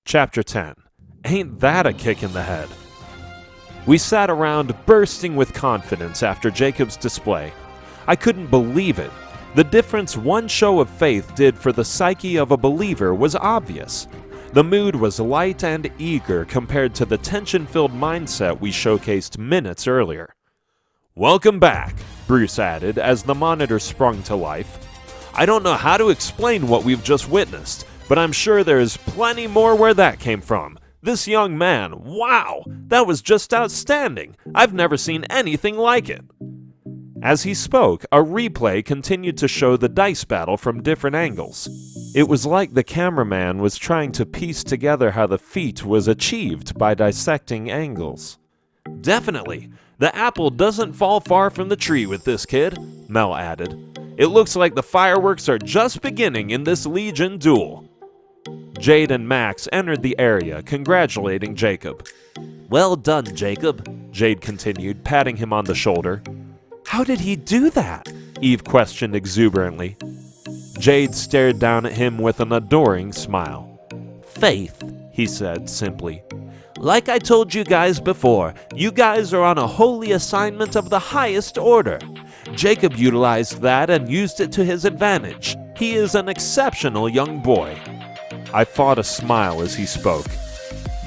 Chapter 10. Ain't that a kick in the head? We sat around bursting with confidence after Jacob's display. I couldn't believe it. The difference one show of faith did for the psyche of a believer was obvious. The mood was light and eager compared to the tension-filled mindset we showcased minutes earlier. "Welcome back," Bruce added as the monitor sprung to life. "I don't know how to explain what we've just witnessed, but I'm sure there's plenty more where that came from. This young man, wow, that was just outstanding. I've never seen anything like it." As he spoke, a replay continued to show the dice battle from different angles. It was like the cameraman was trying to piece together how the feat was achieved by dissecting angles. "Definitely. The apple doesn't fall far from the tree with this kid," Mel added. "It looks like the fireworks are just beginning in this Legion duel." Jade and Max entered the area, congratulating Jacob. "Well done, Jacob," Jade continued, patting him on the shoulder. "How did he do that?" Eve questioned exuberantly. Jade stared down at him with an adoring smile. "Faith," he said simply. "Like I told you guys before, you guys are on a holy assignment of the highest order. Jacob utilized that and used it to his advantage. He is an exceptional young boy." I fought a smile as he spoke.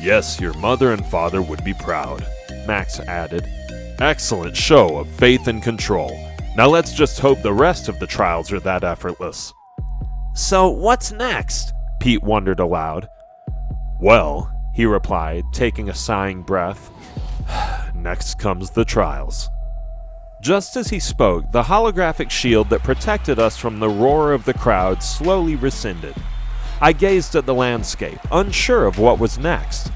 "Yes, your mother and father would be proud," Max added. "Excellent show of faith and control. Now let's just hope the rest of the trials are that effortless." "So what's next?" Pete wondered aloud. "Well," he replied, taking a sighing breath, "next comes the trials." Just as he spoke, the holographic shield that protected us from the roar of the crowd slowly rescinded. I gazed at the landscape, unsure of what was next.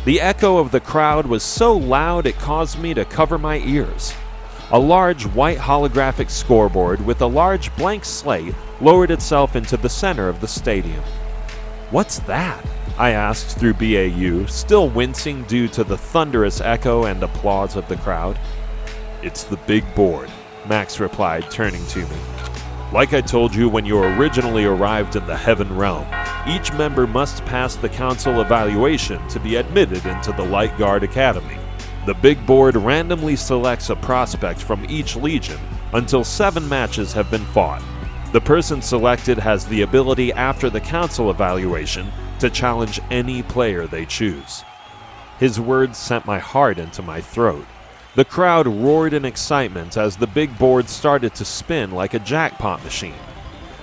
The echo of the crowd was so loud it caused me to cover my ears. A large white holographic scoreboard with a large blank slate lowered itself into the center of the stadium. "What's that?" I asked through BAU, still wincing due to the thunderous echo and applause of the crowd. "It's the big board," Max replied, turning to me. "Like I told you when you originally arrived in the Heaven Realm, each member must pass the council evaluation to be admitted into the Light Guard Academy. The big board randomly selects a prospect from each legion until 7 matches have been fought. The person selected has the ability after the council evaluation to challenge any player they choose." His words sent my heart into my throat. The crowd roared in excitement as the big board started to spin like a jackpot machine.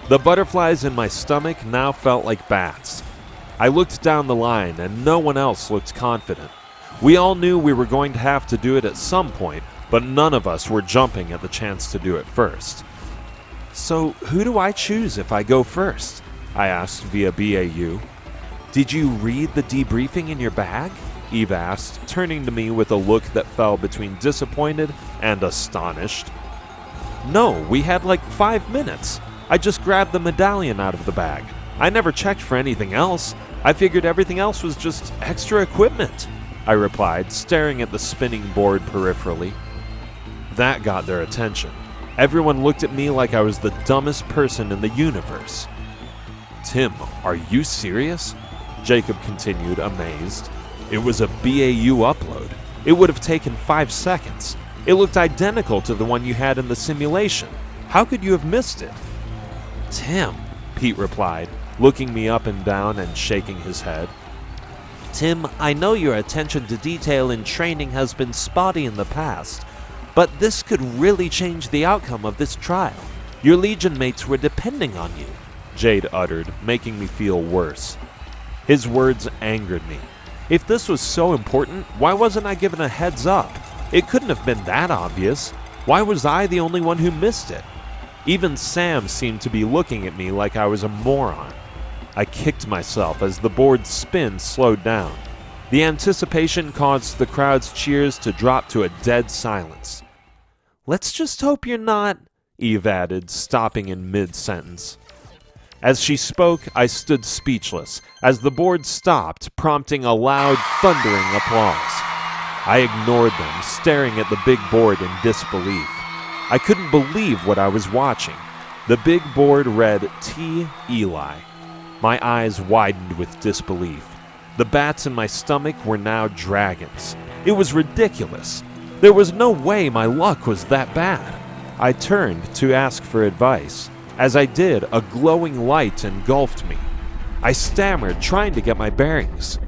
The butterflies in my stomach now felt like bats. I looked down the line and no one else looked confident. We all knew we were going to have to do it at some point, but none of us were jumping at the chance to do it first. "So who do I choose if I go first?" I asked via BAU. "Did you read the debriefing in your bag?" Eve asked, turning to me with a look that fell between disappointed and astonished. "No, we had like 5 minutes. I just grabbed the medallion out of the bag. I never checked for anything else. I figured everything else was just extra equipment," I replied, staring at the spinning board peripherally. That got their attention. Everyone looked at me like I was the dumbest person in the universe. "Tim, are you serious?" Jacob continued, amazed. "It was a BAU upload. It would have taken 5 seconds. It looked identical to the one you had in the simulation. How could you have missed it?" "Tim," Pete replied, looking me up and down and shaking his head. "Tim, I know your attention to detail in training has been spotty in the past, but this could really change the outcome of this trial. Your Legion mates were depending on you," Jade uttered, making me feel worse. His words angered me. If this was so important, why wasn't I given a heads up? It couldn't have been that obvious. Why was I the only one who missed it? Even Sam seemed to be looking at me like I was a moron. I kicked myself as the board's spin slowed down. The anticipation caused the crowd's cheers to drop to a dead silence. "Let's just hope you're not," Eve added, stopping in mid-sentence. As she spoke, I stood speechless as the board stopped, prompting a loud, thundering applause. I ignored them, staring at the big board in disbelief. I couldn't believe what I was watching. The big board read T. Eli. My eyes widened with disbelief. The bats in my stomach were now dragons. It was ridiculous. There was no way my luck was that bad. I turned to ask for advice. As I did, a glowing light engulfed me. I stammered, trying to get my bearings.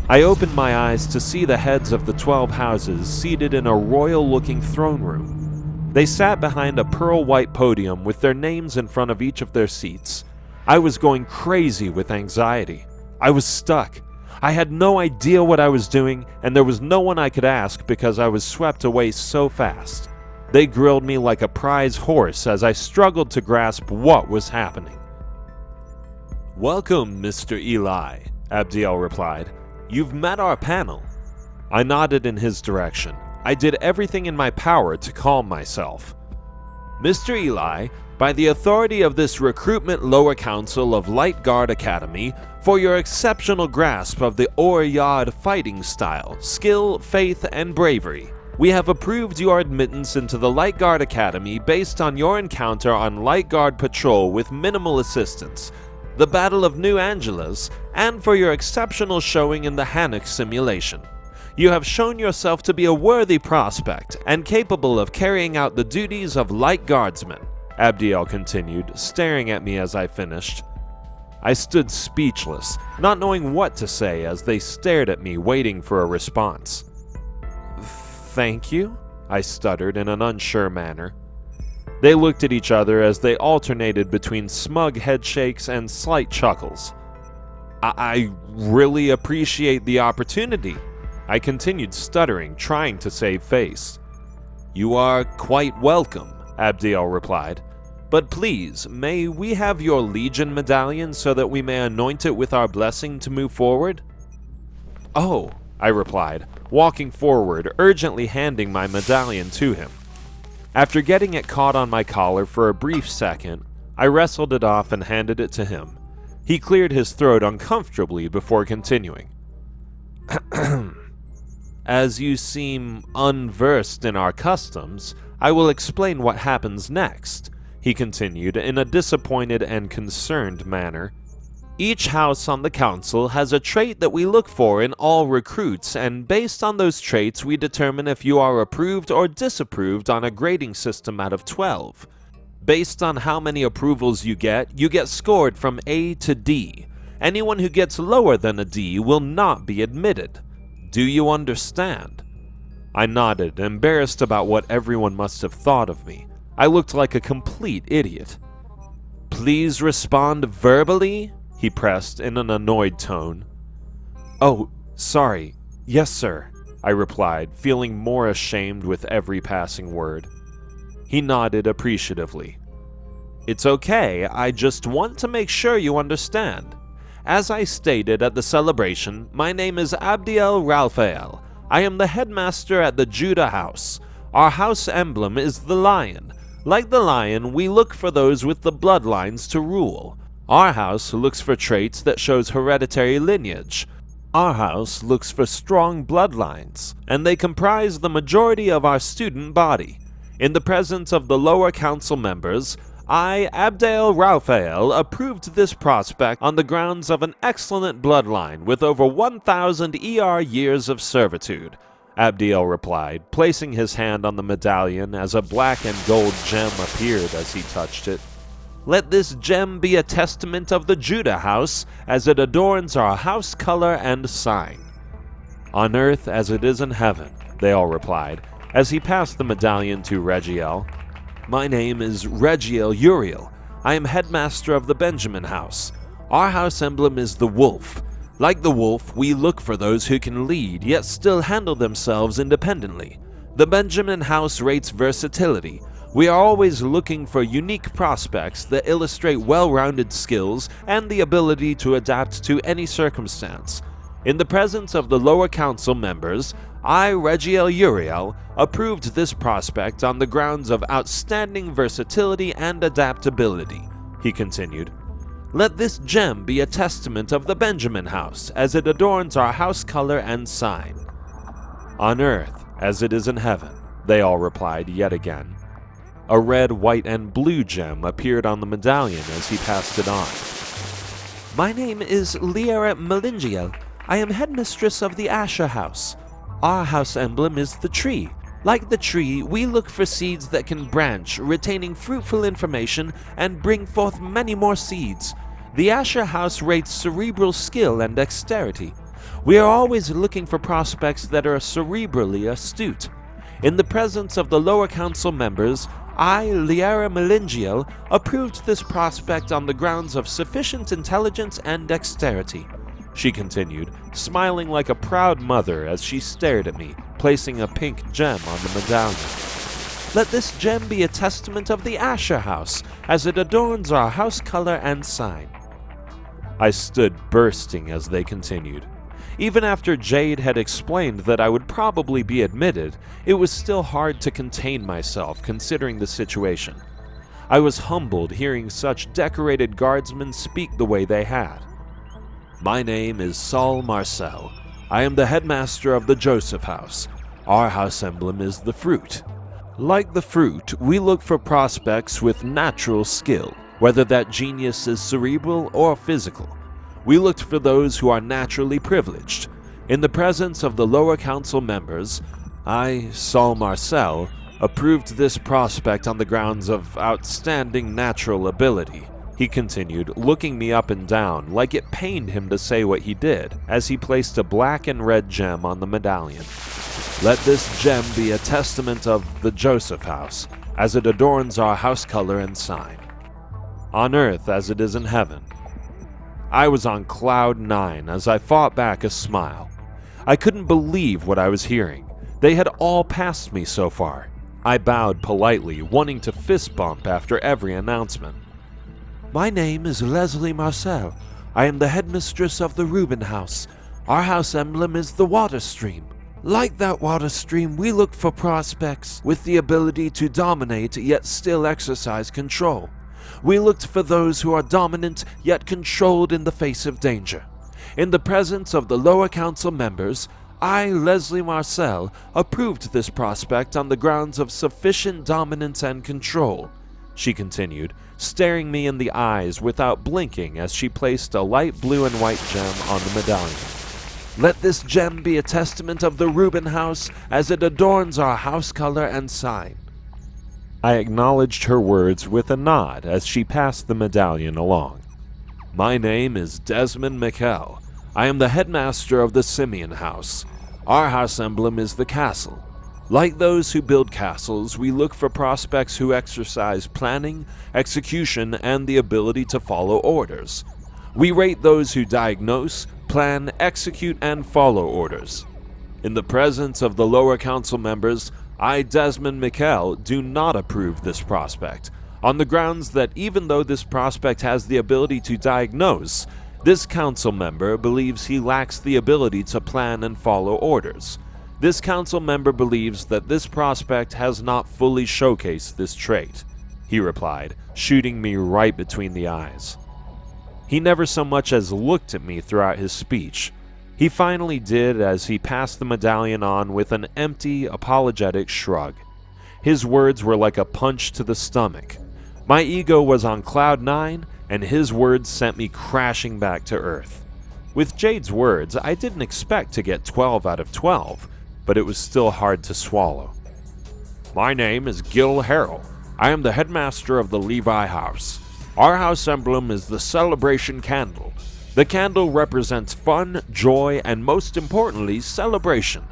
I opened my eyes to see the heads of the 12 houses seated in a royal-looking throne room. They sat behind a pearl-white podium with their names in front of each of their seats. I was going crazy with anxiety. I was stuck. I had no idea what I was doing, and there was no one I could ask because I was swept away so fast. They grilled me like a prize horse as I struggled to grasp what was happening. "Welcome, Mr. Eli," Abdiel replied. "You've met our panel." I nodded in his direction. I did everything in my power to calm myself. "Mr. Eli, by the authority of this Recruitment Lower Council of Light Guard Academy, for your exceptional grasp of the Oryad fighting style, skill, faith, and bravery, we have approved your admittance into the Light Guard Academy based on your encounter on Light Guard patrol with minimal assistance, the Battle of New Angeles, and for your exceptional showing in the Hannock simulation. You have shown yourself to be a worthy prospect and capable of carrying out the duties of Light Guardsman," Abdiel continued, staring at me as I finished. I stood speechless, not knowing what to say as they stared at me, waiting for a response. "Thank you," I stuttered in an unsure manner. They looked at each other as they alternated between smug headshakes and slight chuckles. I really appreciate the opportunity," I continued stuttering, trying to save face. "You are quite welcome," Abdiel replied. "But please, may we have your Legion medallion so that we may anoint it with our blessing to move forward?" "Oh," I replied, walking forward, urgently handing my medallion to him. After getting it caught on my collar for a brief second, I wrestled it off and handed it to him. He cleared his throat uncomfortably before continuing. "As you seem unversed in our customs, I will explain what happens next," he continued in a disappointed and concerned manner. "Each house on the council has a trait that we look for in all recruits, and based on those traits we determine if you are approved or disapproved on a grading system out of 12. Based on how many approvals you get scored from A to D. Anyone who gets lower than a D will not be admitted. Do you understand?" I nodded, embarrassed about what everyone must have thought of me. I looked like a complete idiot. "Please respond verbally," he pressed in an annoyed tone. "Oh, sorry. Yes, sir," I replied, feeling more ashamed with every passing word. He nodded appreciatively. "It's okay, I just want to make sure you understand. As I stated at the celebration, my name is Abdiel Raphael. I am the headmaster at the Judah House. Our house emblem is the lion. Like the lion, we look for those with the bloodlines to rule. Our house looks for traits that shows hereditary lineage. Our house looks for strong bloodlines, and they comprise the majority of our student body. In the presence of the lower council members, I, Abdiel Raphael, approved this prospect on the grounds of an excellent bloodline with over 1,000 years of servitude," Abdiel replied, placing his hand on the medallion as a black and gold gem appeared as he touched it. "Let this gem be a testament of the Judah house as it adorns our house color and sign." "On earth as it is in heaven," they all replied, as he passed the medallion to Regiel. "My name is Regiel Uriel. I am headmaster of the Benjamin house. Our house emblem is the wolf. Like the wolf, we look for those who can lead yet still handle themselves independently. The Benjamin house rates versatility. We are always looking for unique prospects that illustrate well-rounded skills and the ability to adapt to any circumstance. In the presence of the lower council members, I, Regiel Uriel, approved this prospect on the grounds of outstanding versatility and adaptability," he continued. "Let this gem be a testament of the Benjamin house as it adorns our house color and sign." "On earth as it is in heaven," they all replied yet again. A red, white, and blue gem appeared on the medallion as he passed it on. "My name is Liara Melingiel. I am headmistress of the Asher House. Our house emblem is the tree. Like the tree, we look for seeds that can branch, retaining fruitful information and bring forth many more seeds. The Asher House rates cerebral skill and dexterity. We are always looking for prospects that are cerebrally astute. In the presence of the lower council members, I, Liara Melingiel, approved this prospect on the grounds of sufficient intelligence and dexterity. She continued, smiling like a proud mother as she stared at me, placing a pink gem on the medallion. Let this gem be a testament of the Asher House, as it adorns our house color and sign. I stood bursting as they continued. Even after Jade had explained that I would probably be admitted, it was still hard to contain myself considering the situation. I was humbled hearing such decorated guardsmen speak the way they had. My name is Saul Marcel. I am the headmaster of the Joseph House. Our house emblem is the fruit. Like the fruit, we look for prospects with natural skill, whether that genius is cerebral or physical. We looked for those who are naturally privileged. In the presence of the lower council members, I, Saul Marcel, approved this prospect on the grounds of outstanding natural ability. He continued, looking me up and down like it pained him to say what he did, as he placed a black and red gem on the medallion. Let this gem be a testament of the Joseph House, as it adorns our house color and sign. On earth as it is in heaven. I was on cloud 9 as I fought back a smile. I couldn't believe what I was hearing. They had all passed me so far. I bowed politely, wanting to fist bump after every announcement. My name is Leslie Marcel. I am the headmistress of the Reuben House. Our house emblem is the water stream. Like that water stream, we look for prospects with the ability to dominate yet still exercise control. We looked for those who are dominant yet controlled in the face of danger. In the presence of the lower council members, I, Leslie Marcel, approved this prospect on the grounds of sufficient dominance and control. She continued, staring me in the eyes without blinking as she placed a light blue and white gem on the medallion. Let this gem be a testament of the Reuben House as it adorns our house color and sign. I acknowledged her words with a nod as she passed the medallion along. My name is Desmond Mikel. I am the headmaster of the Simeon House. Our house emblem is the castle. Like those who build castles, we look for prospects who exercise planning, execution, and the ability to follow orders. We rate those who diagnose, plan, execute, and follow orders. In the presence of the lower council members, I, Desmond Mikel, do not approve this prospect, on the grounds that even though this prospect has the ability to diagnose, this council member believes he lacks the ability to plan and follow orders. This council member believes that this prospect has not fully showcased this trait, he replied, shooting me right between the eyes. He never so much as looked at me throughout his speech. He finally did as he passed the medallion on with an empty, apologetic shrug. His words were like a punch to the stomach. My ego was on cloud 9, and his words sent me crashing back to earth. With Jade's words, I didn't expect to get 12 out of 12, but it was still hard to swallow. My name is Gil Harrell. I am the headmaster of the Levi House. Our house emblem is the celebration candle. The candle represents fun, joy, and most importantly, celebration.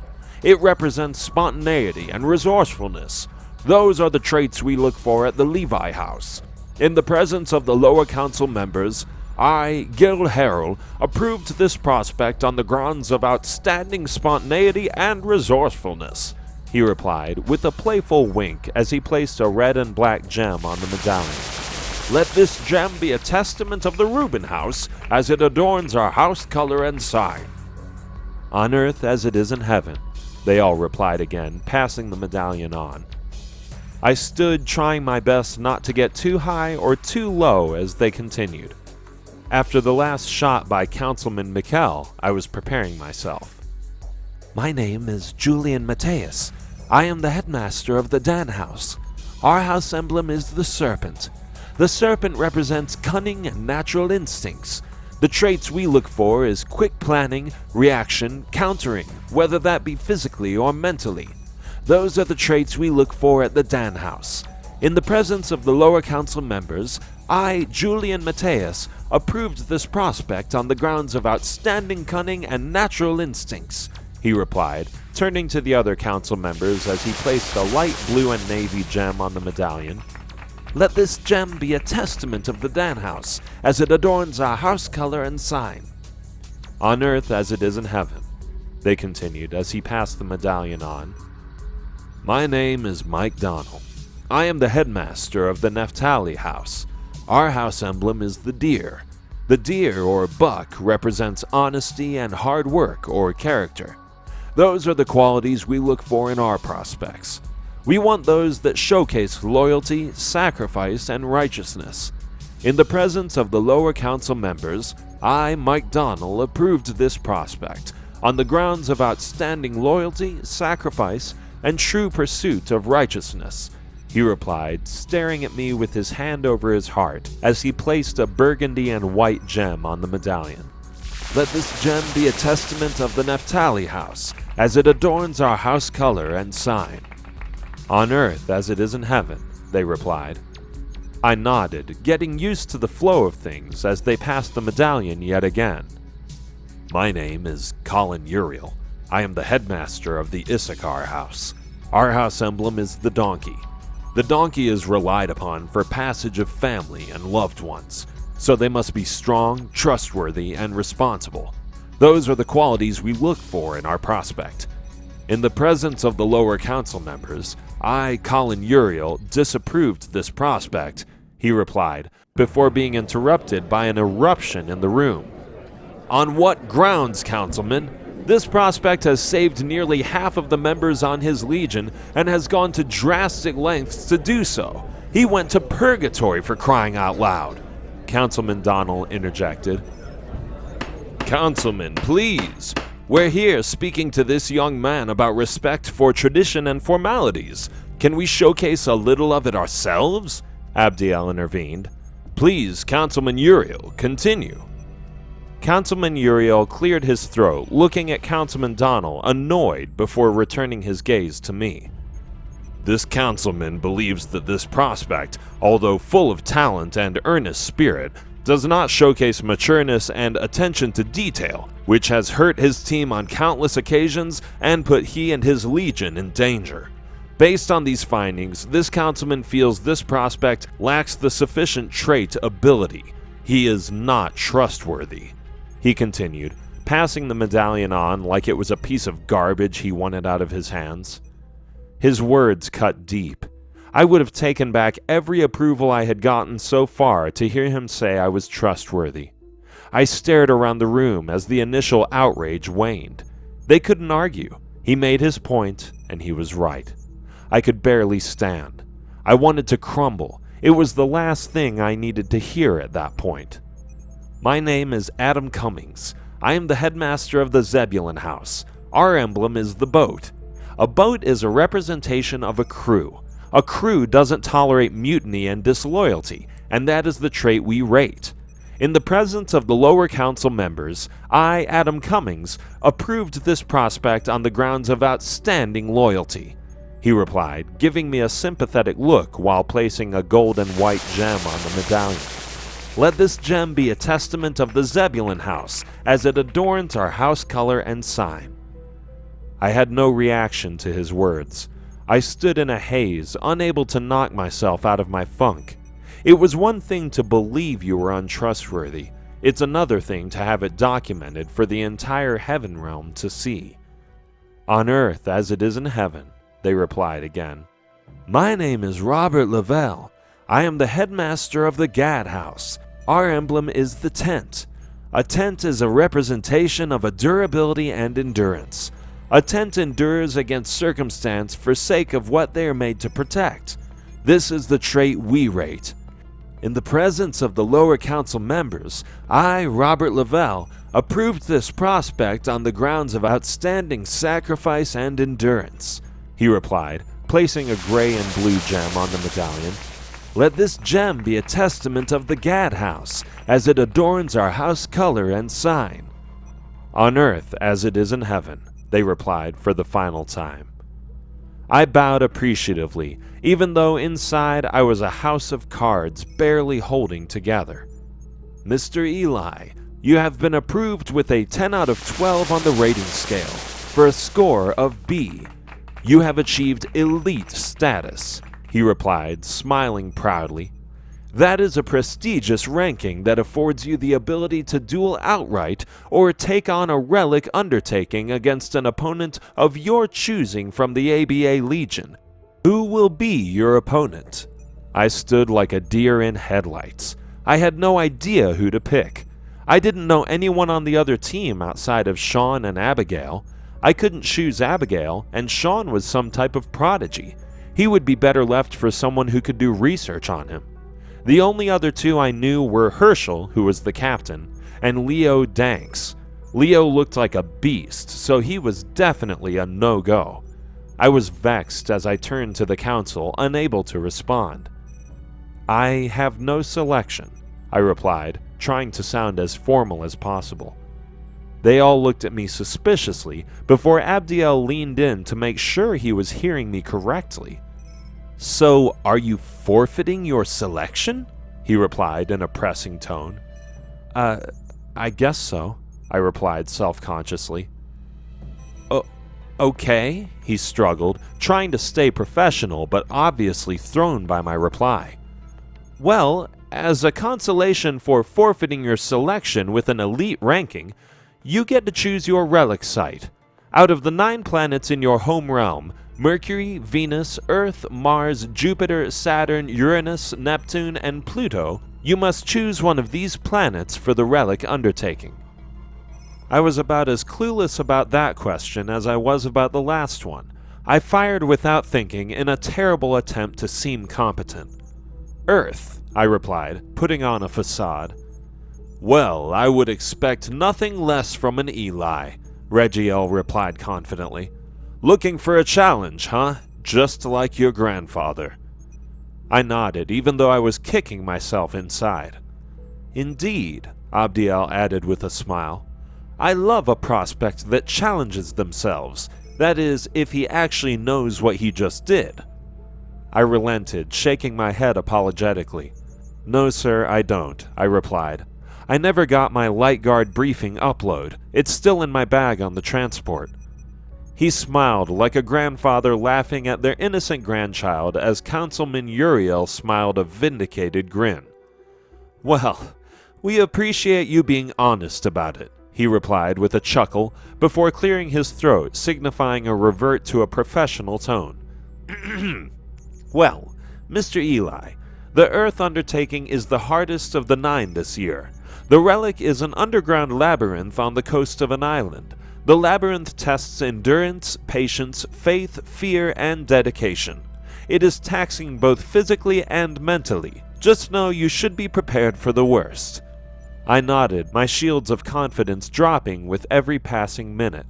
It represents spontaneity and resourcefulness. Those are the traits we look for at the Levi House. In the presence of the lower council members, I, Gil Harrell, approved this prospect on the grounds of outstanding spontaneity and resourcefulness, he replied with a playful wink as he placed a red and black gem on the medallion. Let this gem be a testament of the Reuben House as it adorns our house color and sign. On earth as it is in heaven, they all replied again, passing the medallion on. I stood trying my best not to get too high or too low as they continued. After the last shot by Councilman Mikel, I was preparing myself. My name is Julian Mateus. I am the headmaster of the Dan House. Our house emblem is the serpent. The serpent represents cunning and natural instincts. The traits we look for is quick planning, reaction, countering, whether that be physically or mentally. Those are the traits we look for at the Dan House. In the presence of the lower council members, I, Julian Mateus, approved this prospect on the grounds of outstanding cunning and natural instincts, he replied, turning to the other council members as he placed a light blue and navy gem on the medallion. Let this gem be a testament of the Dan House, as it adorns our house color and sign. On earth as it is in heaven, they continued as he passed the medallion on. My name is Mike Donnell. I am the headmaster of the Naphtali House. Our house emblem is the deer. The deer, or buck, represents honesty and hard work or character. Those are the qualities we look for in our prospects. We want those that showcase loyalty, sacrifice, and righteousness. In the presence of the lower council members, I, Mike Donnell, approved this prospect on the grounds of outstanding loyalty, sacrifice, and true pursuit of righteousness, he replied, staring at me with his hand over his heart as he placed a burgundy and white gem on the medallion. Let this gem be a testament of the Naphtali House, as it adorns our house color and sign. On earth as it is in heaven, they replied. I nodded, getting used to the flow of things as they passed the medallion yet again. My name is Colin Uriel. I am the headmaster of the Issachar House. Our house emblem is the donkey. The donkey is relied upon for passage of family and loved ones, so they must be strong, trustworthy, and responsible. Those are the qualities we look for in our prospect. In the presence of the lower council members, I, Colin Uriel, disapproved this prospect, he replied, before being interrupted by an eruption in the room. On what grounds, councilman? This prospect has saved nearly half of the members on his legion and has gone to drastic lengths to do so. He went to purgatory for crying out loud, Councilman Donnell interjected. Councilman, please. We're here speaking to this young man about respect for tradition and formalities. Can we showcase a little of it ourselves? Abdiel intervened. Please, Councilman Uriel, continue. Councilman Uriel cleared his throat, looking at Councilman Donnell, annoyed, before returning his gaze to me. This councilman believes that this prospect, although full of talent and earnest spirit, does not showcase matureness and attention to detail, which has hurt his team on countless occasions and put he and his legion in danger. Based on these findings, this councilman feels this prospect lacks the sufficient trait ability. He is not trustworthy, he continued, passing the medallion on like it was a piece of garbage he wanted out of his hands. His words cut deep. I would have taken back every approval I had gotten so far to hear him say I was trustworthy. I stared around the room as the initial outrage waned. They couldn't argue. He made his point, and he was right. I could barely stand. I wanted to crumble. It was the last thing I needed to hear at that point. My name is Adam Cummings. I am the headmaster of the Zebulon House. Our emblem is the boat. A boat is a representation of a crew. A crew doesn't tolerate mutiny and disloyalty, and that is the trait we rate. In the presence of the lower council members, I, Adam Cummings, approved this prospect on the grounds of outstanding loyalty, he replied, giving me a sympathetic look while placing a gold and white gem on the medallion. Let this gem be a testament of the Zebulon House, as it adorns our house color and sign. I had no reaction to his words. I stood in a haze, unable to knock myself out of my funk. It was one thing to believe you were untrustworthy. It's another thing to have it documented for the entire heaven realm to see. On earth as it is in heaven, they replied again. My name is Robert Lavelle. I am the headmaster of the Gad House. Our emblem is the tent. A tent is a representation of a durability and endurance. A tent endures against circumstance for sake of what they are made to protect. This is the trait we rate. In the presence of the lower council members, I, Robert Lavelle, approved this prospect on the grounds of outstanding sacrifice and endurance, he replied, placing a gray and blue gem on the medallion. Let this gem be a testament of the Gad house, as it adorns our house color and sign." "On earth as it is in heaven," they replied for the final time. I bowed appreciatively, even though inside I was a house of cards barely holding together. "Mr. Eli, you have been approved with a 10 out of 12 on the rating scale, for a score of B. You have achieved elite status," he replied, smiling proudly. "That is a prestigious ranking that affords you the ability to duel outright or take on a relic undertaking against an opponent of your choosing from the ABA Legion. Who will be your opponent?" I stood like a deer in headlights. I had no idea who to pick. I didn't know anyone on the other team outside of Sean and Abigail. I couldn't choose Abigail, and Sean was some type of prodigy. He would be better left for someone who could do research on him. The only other two I knew were Herschel, who was the captain, and Leo Danks. Leo looked like a beast, so he was definitely a no-go. I was vexed as I turned to the council, unable to respond. "I have no selection," I replied, trying to sound as formal as possible. They all looked at me suspiciously before Abdiel leaned in to make sure he was hearing me correctly. "So, are you forfeiting your selection?" he replied in a pressing tone. I guess so," I replied self-consciously. Okay," he struggled, trying to stay professional but obviously thrown by my reply. "Well, as a consolation for forfeiting your selection with an elite ranking, you get to choose your relic site. Out of the 9 planets in your home realm, Mercury, Venus, Earth, Mars, Jupiter, Saturn, Uranus, Neptune, and Pluto, you must choose one of these planets for the relic undertaking." I was about as clueless about that question as I was about the last one. I fired without thinking in a terrible attempt to seem competent. "Earth," I replied, putting on a facade. "Well, I would expect nothing less from an Eli," Regiel replied confidently. "Looking for a challenge, huh? Just like your grandfather." I nodded, even though I was kicking myself inside. "Indeed," Abdiel added with a smile. "I love a prospect that challenges themselves. That is, if he actually knows what he just did." I relented, shaking my head apologetically. "No, sir, I don't," I replied. "I never got my Light Guard briefing upload. It's still in my bag on the transport." He smiled like a grandfather laughing at their innocent grandchild as Councilman Uriel smiled a vindicated grin. "Well, we appreciate you being honest about it," he replied with a chuckle before clearing his throat, signifying a revert to a professional tone. "Well, Mr. Eli, the Earth undertaking is the hardest of the 9 this year. The relic is an underground labyrinth on the coast of an island. The labyrinth tests endurance, patience, faith, fear, and dedication. It is taxing both physically and mentally. Just know you should be prepared for the worst." I nodded, my shields of confidence dropping with every passing minute.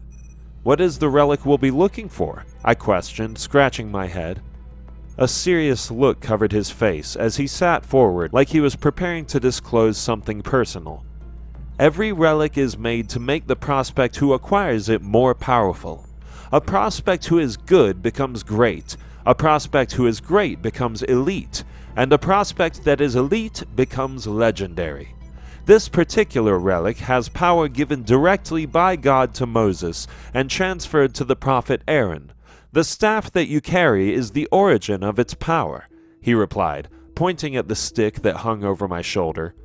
"What is the relic we'll be looking for?" I questioned, scratching my head. A serious look covered his face as he sat forward like he was preparing to disclose something personal. "Every relic is made to make the prospect who acquires it more powerful. A prospect who is good becomes great, a prospect who is great becomes elite, and a prospect that is elite becomes legendary. This particular relic has power given directly by God to Moses and transferred to the prophet Aaron. The staff that you carry is the origin of its power," he replied, pointing at the stick that hung over my shoulder.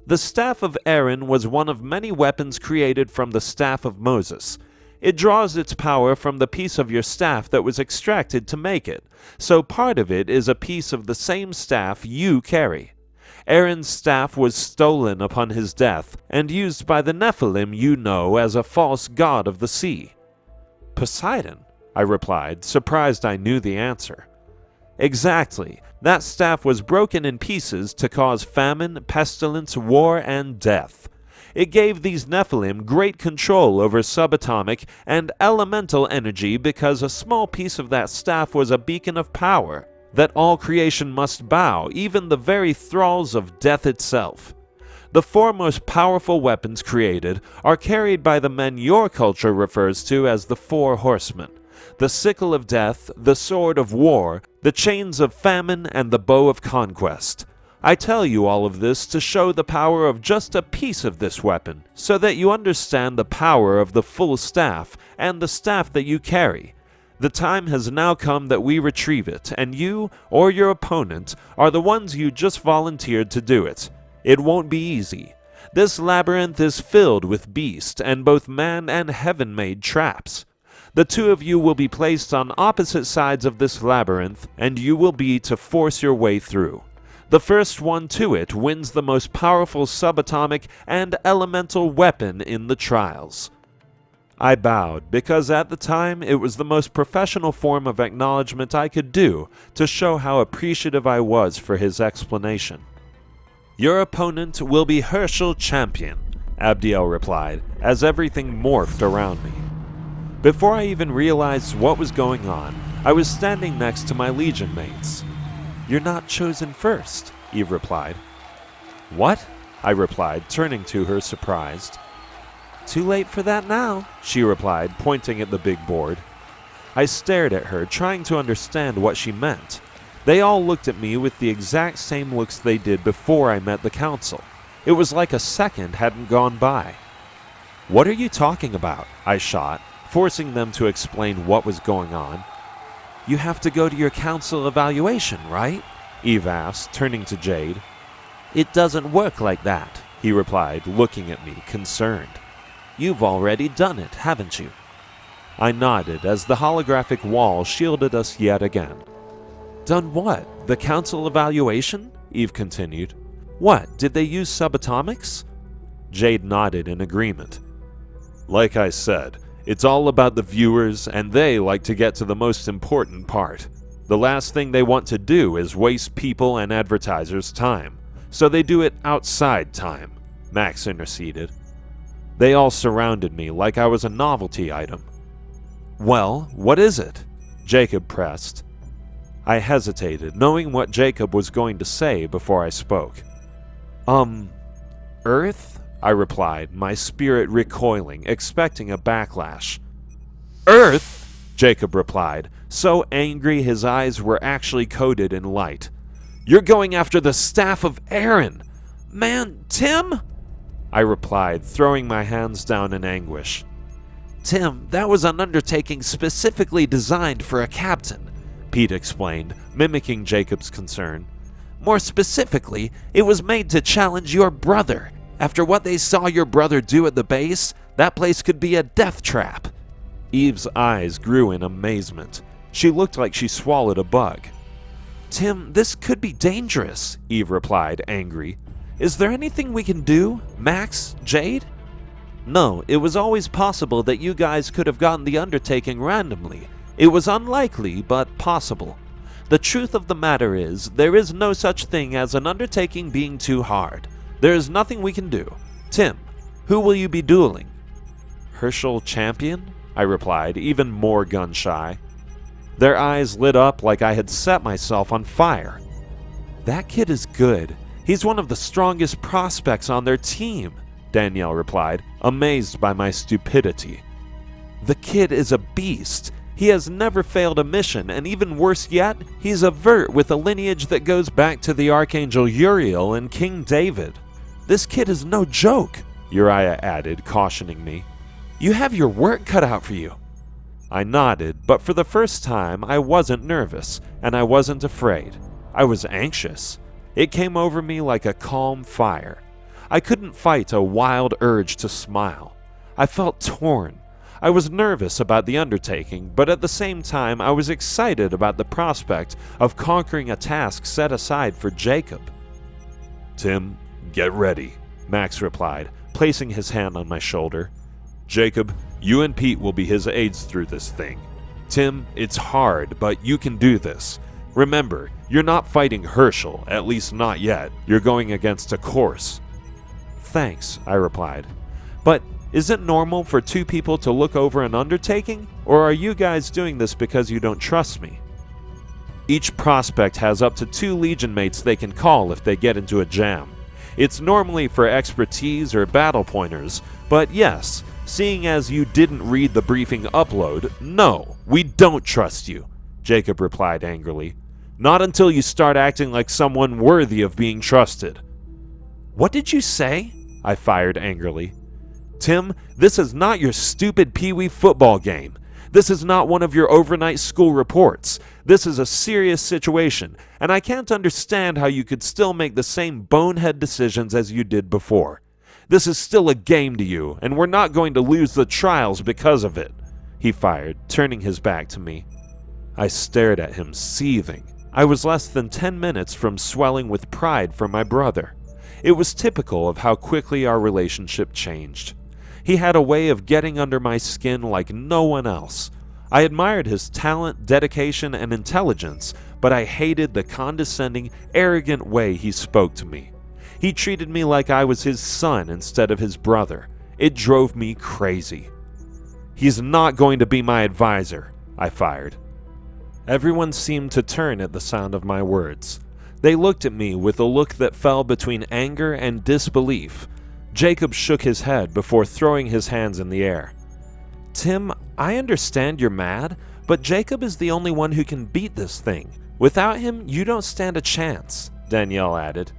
"The staff of Aaron was one of many weapons created from the staff of Moses. It draws its power from the piece of your staff that was extracted to make it, so part of it is a piece of the same staff you carry. Aaron's staff was stolen upon his death and used by the Nephilim you know as a false god of the sea." "Poseidon," I replied, surprised I knew the answer. "Exactly. That staff was broken in pieces to cause famine, pestilence, war, and death. It gave these Nephilim great control over subatomic and elemental energy because a small piece of that staff was a beacon of power. that all creation must bow, even the very thralls of death itself. The four most powerful weapons created are carried by the men your culture refers to as the Four Horsemen: the sickle of death, the sword of war, the chains of famine, and the bow of conquest. I tell you all of this to show the power of just a piece of this weapon, so that you understand the power of the full staff and the staff that you carry. The time has now come that we retrieve it, and you, or your opponent, are the ones you just volunteered to do it. It won't be easy. This labyrinth is filled with beast and both man and heaven-made traps. The two of you will be placed on opposite sides of this labyrinth, and you will be to force your way through. The first one to it wins the most powerful subatomic and elemental weapon in the trials. I bowed, because at the time it was the most professional form of acknowledgement I could do to show how appreciative I was for his explanation. Your opponent will be Herschel Champion, Abdiel replied, as everything morphed around me. Before I even realized what was going on, I was standing next to my Legion mates. You're not chosen first, Eve replied. What? I replied, turning to her surprised. Too late for that now, she replied, pointing at the big board. I stared at her, trying to understand what she meant. They all looked at me with the exact same looks they did before I met the council. It was like a second hadn't gone by. What are you talking about? I shot, forcing them to explain what was going on. You have to go to your council evaluation, right? Eve asked, turning to Jade. It doesn't work like that, he replied, looking at me, concerned. You've already done it, haven't you? I nodded as the holographic wall shielded us yet again. Done what? The council evaluation? Eve continued. What, did they use subatomics? Jade nodded in agreement. Like I said, it's all about the viewers, and they like to get to the most important part. The last thing they want to do is waste people and advertisers' time, so they do it outside time, Max interceded. They all surrounded me like I was a novelty item. Well, what is it? Jacob pressed. I hesitated, knowing what Jacob was going to say before I spoke. Earth? I replied, my spirit recoiling, expecting a backlash. Earth? Jacob replied, so angry his eyes were actually coated in light. You're going after the staff of Aaron! Man, Tim? I replied, throwing my hands down in anguish. Tim, that was an undertaking specifically designed for a captain, Pete explained, mimicking Jacob's concern. More specifically, it was made to challenge your brother. After what they saw your brother do at the base, that place could be a death trap. Eve's eyes grew in amazement. She looked like she swallowed a bug. Tim, this could be dangerous, Eve replied, angry. Is there anything we can do? Max? Jade? No, it was always possible that you guys could have gotten the undertaking randomly. It was unlikely, but possible. The truth of the matter is, there is no such thing as an undertaking being too hard. There is nothing we can do. Tim, who will you be dueling? Herschel Champion? I replied, even more gun-shy. Their eyes lit up like I had set myself on fire. That kid is good. He's one of the strongest prospects on their team, Danielle replied, amazed by my stupidity. The kid is a beast. He has never failed a mission, and even worse yet, he's a vert with a lineage that goes back to the Archangel Uriel and King David. This kid is no joke, Uriah added, cautioning me. You have your work cut out for you. I nodded, but for the first time I wasn't nervous, and I wasn't afraid. I was anxious. It came over me like a calm fire. I couldn't fight a wild urge to smile. I felt torn. I was nervous about the undertaking, but at the same time I was excited about the prospect of conquering a task set aside for Jacob. Tim, get ready, Max replied, placing his hand on my shoulder. Jacob, you and Pete will be his aides through this thing. Tim, it's hard, but you can do this. Remember, you're not fighting Herschel, at least not yet. You're going against a course. Thanks, I replied. But is it normal for two people to look over an undertaking? Or are you guys doing this because you don't trust me? Each prospect has up to 2 Legion mates they can call if they get into a jam. It's normally for expertise or battle pointers, but yes, seeing as you didn't read the briefing upload, no, we don't trust you, Jacob replied angrily. Not until you start acting like someone worthy of being trusted. What did you say? I fired angrily. Tim, this is not your stupid pee-wee football game. This is not one of your overnight school reports. This is a serious situation, and I can't understand how you could still make the same bonehead decisions as you did before. This is still a game to you, and we're not going to lose the trials because of it, he fired, turning his back to me. I stared at him, seething. I was less than 10 minutes from swelling with pride for my brother. It was typical of how quickly our relationship changed. He had a way of getting under my skin like no one else. I admired his talent, dedication, and intelligence, but I hated the condescending, arrogant way he spoke to me. He treated me like I was his son instead of his brother. It drove me crazy. He's not going to be my advisor, I fired. Everyone seemed to turn at the sound of my words. They looked at me with a look that fell between anger and disbelief. Jacob shook his head before throwing his hands in the air. Tim, I understand you're mad, but Jacob is the only one who can beat this thing. Without him, you don't stand a chance, Danielle added.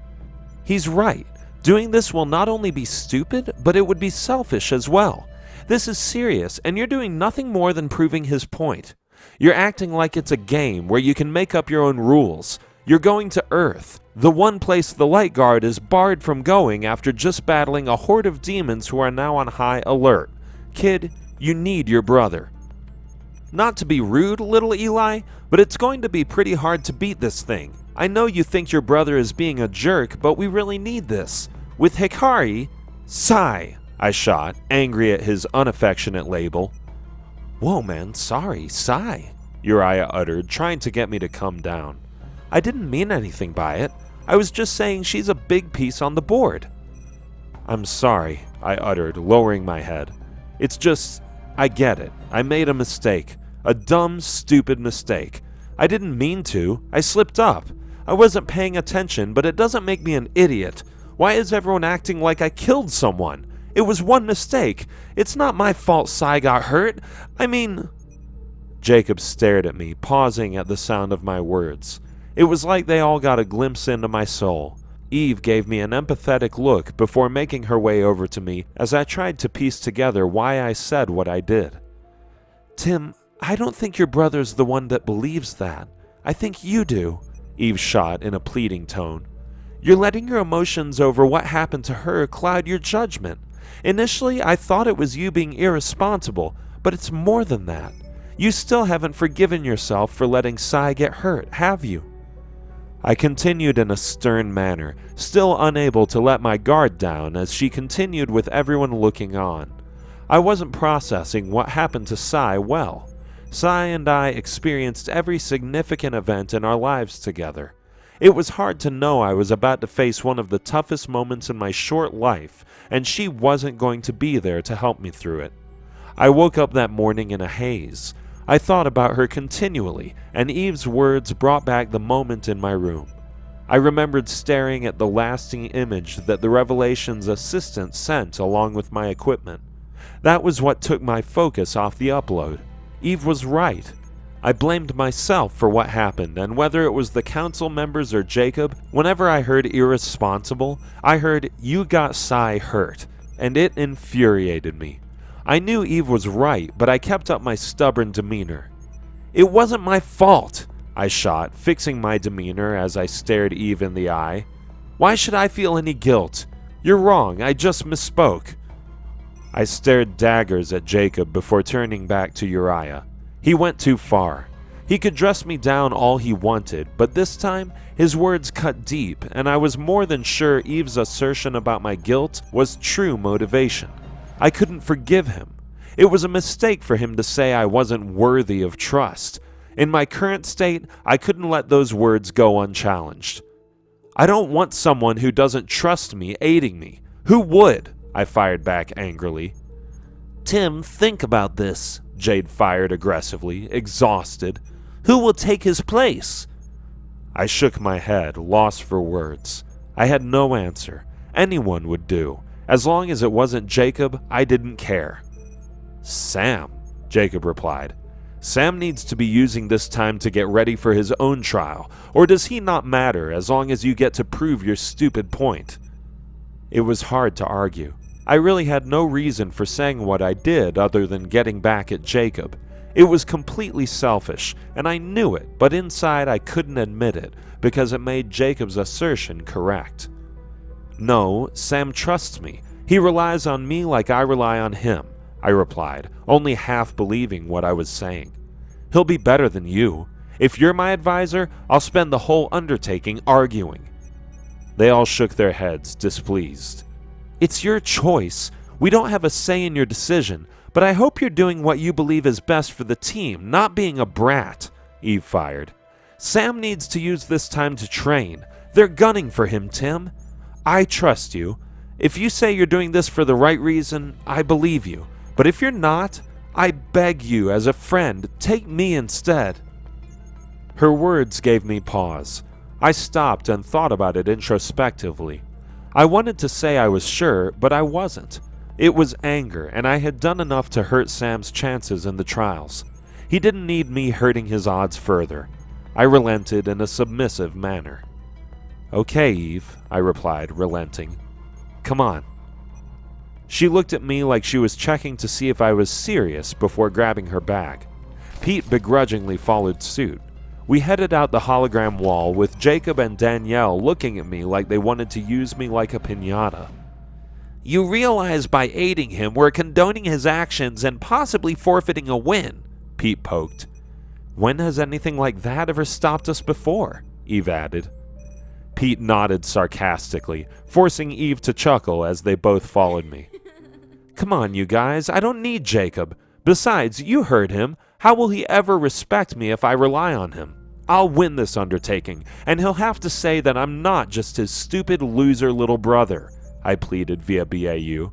He's right. Doing this will not only be stupid, but it would be selfish as well. This is serious, and you're doing nothing more than proving his point. You're acting like it's a game where you can make up your own rules. You're going to Earth, the one place the Light Guard is barred from going after just battling a horde of demons who are now on high alert. Kid, you need your brother. Not to be rude, little Eli, but it's going to be pretty hard to beat this thing. I know you think your brother is being a jerk, but we really need this. With Hikari, sigh, I shot, angry at his unaffectionate label. Whoa, man, sorry, sigh, Uriah uttered, trying to get me to come down. I didn't mean anything by it. I was just saying she's a big piece on the board. I'm sorry, I uttered, lowering my head. It's just, I get it. I made a mistake. A dumb, stupid mistake. I didn't mean to. I slipped up. I wasn't paying attention, but it doesn't make me an idiot. Why is everyone acting like I killed someone? It was one mistake. It's not my fault Sai got hurt. I mean... Jacob stared at me, pausing at the sound of my words. It was like they all got a glimpse into my soul. Eve gave me an empathetic look before making her way over to me as I tried to piece together why I said what I did. Tim, I don't think your brother's the one that believes that. I think you do, Eve shot in a pleading tone. You're letting your emotions over what happened to her cloud your judgment. Initially, I thought it was you being irresponsible, but it's more than that. You still haven't forgiven yourself for letting Sai get hurt, have you? I continued in a stern manner, still unable to let my guard down as she continued with everyone looking on. I wasn't processing what happened to Sai well. Sai and I experienced every significant event in our lives together. It was hard to know I was about to face one of the toughest moments in my short life, and she wasn't going to be there to help me through it. I woke up that morning in a haze. I thought about her continually, and Eve's words brought back the moment in my room. I remembered staring at the lasting image that the Revelation's assistant sent along with my equipment. That was what took my focus off the upload. Eve was right. I blamed myself for what happened, and whether it was the council members or Jacob, whenever I heard irresponsible, I heard, you got Sai hurt, and it infuriated me. I knew Eve was right, but I kept up my stubborn demeanor. It wasn't my fault, I shot, fixing my demeanor as I stared Eve in the eye. Why should I feel any guilt? You're wrong, I just misspoke. I stared daggers at Jacob before turning back to Uriah. He went too far. He could dress me down all he wanted, but this time, his words cut deep, and I was more than sure Eve's assertion about my guilt was true motivation. I couldn't forgive him. It was a mistake for him to say I wasn't worthy of trust. In my current state, I couldn't let those words go unchallenged. I don't want someone who doesn't trust me aiding me. Who would? I fired back angrily. Tim, think about this, Jade fired aggressively, exhausted. Who will take his place? I shook my head, lost for words. I had no answer. Anyone would do. As long as it wasn't Jacob, I didn't care. Sam, Jacob replied. Sam needs to be using this time to get ready for his own trial, or does he not matter as long as you get to prove your stupid point? It was hard to argue. I really had no reason for saying what I did other than getting back at Jacob. It was completely selfish, and I knew it, but inside I couldn't admit it because it made Jacob's assertion correct. No, Sam trusts me. He relies on me like I rely on him, I replied, only half believing what I was saying. He'll be better than you. If you're my advisor, I'll spend the whole undertaking arguing. They all shook their heads, displeased. It's your choice. We don't have a say in your decision, but I hope you're doing what you believe is best for the team, not being a brat, Eve fired. Sam needs to use this time to train. They're gunning for him, Tim. I trust you. If you say you're doing this for the right reason, I believe you. But if you're not, I beg you, as a friend, take me instead. Her words gave me pause. I stopped and thought about it introspectively. I wanted to say I was sure, but I wasn't. It was anger, and I had done enough to hurt Sam's chances in the trials. He didn't need me hurting his odds further. I relented in a submissive manner. Okay, Eve, I replied, relenting. Come on. She looked at me like she was checking to see if I was serious before grabbing her bag. Pete begrudgingly followed suit. We headed out the hologram wall with Jacob and Danielle looking at me like they wanted to use me like a piñata. You realize by aiding him we're condoning his actions and possibly forfeiting a win, Pete poked. When has anything like that ever stopped us before? Eve added. Pete nodded sarcastically, forcing Eve to chuckle as they both followed me. Come on, you guys, I don't need Jacob. Besides, you heard him. How will he ever respect me if I rely on him? I'll win this undertaking, and he'll have to say that I'm not just his stupid loser little brother, I pleaded via BAU.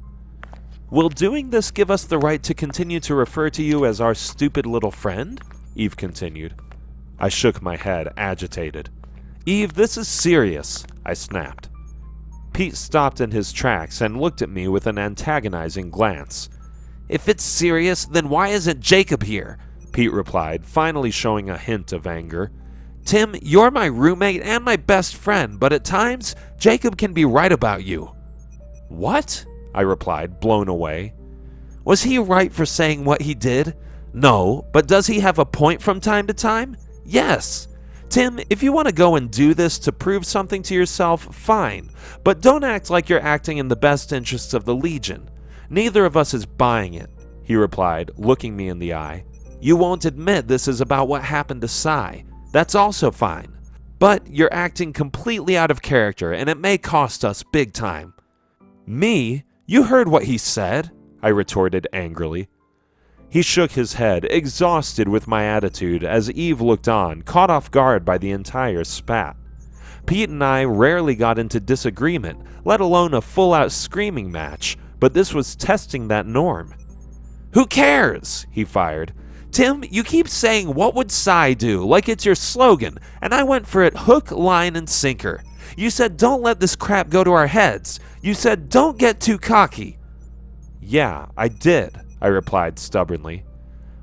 Will doing this give us the right to continue to refer to you as our stupid little friend? Eve continued. I shook my head, agitated. Eve, this is serious, I snapped. Pete stopped in his tracks and looked at me with an antagonizing glance. If it's serious, then why isn't Jacob here? Pete replied, finally showing a hint of anger. Tim, you're my roommate and my best friend, but at times, Jacob can be right about you. What? I replied, blown away. Was he right for saying what he did? No, but does he have a point from time to time? Yes. Tim, if you want to go and do this to prove something to yourself, fine, but don't act like you're acting in the best interests of the Legion. Neither of us is buying it, he replied, looking me in the eye. You won't admit this is about what happened to Sai. That's also fine. But you're acting completely out of character, and it may cost us big time. Me? You heard what he said, I retorted angrily. He shook his head, exhausted with my attitude, as Eve looked on, caught off guard by the entire spat. Pete and I rarely got into disagreement, let alone a full-out screaming match, but this was testing that norm. Who cares? He fired. Tim, you keep saying what would Sai do, like it's your slogan, and I went for it hook, line, and sinker. You said don't let this crap go to our heads. You said don't get too cocky. Yeah, I did, I replied stubbornly.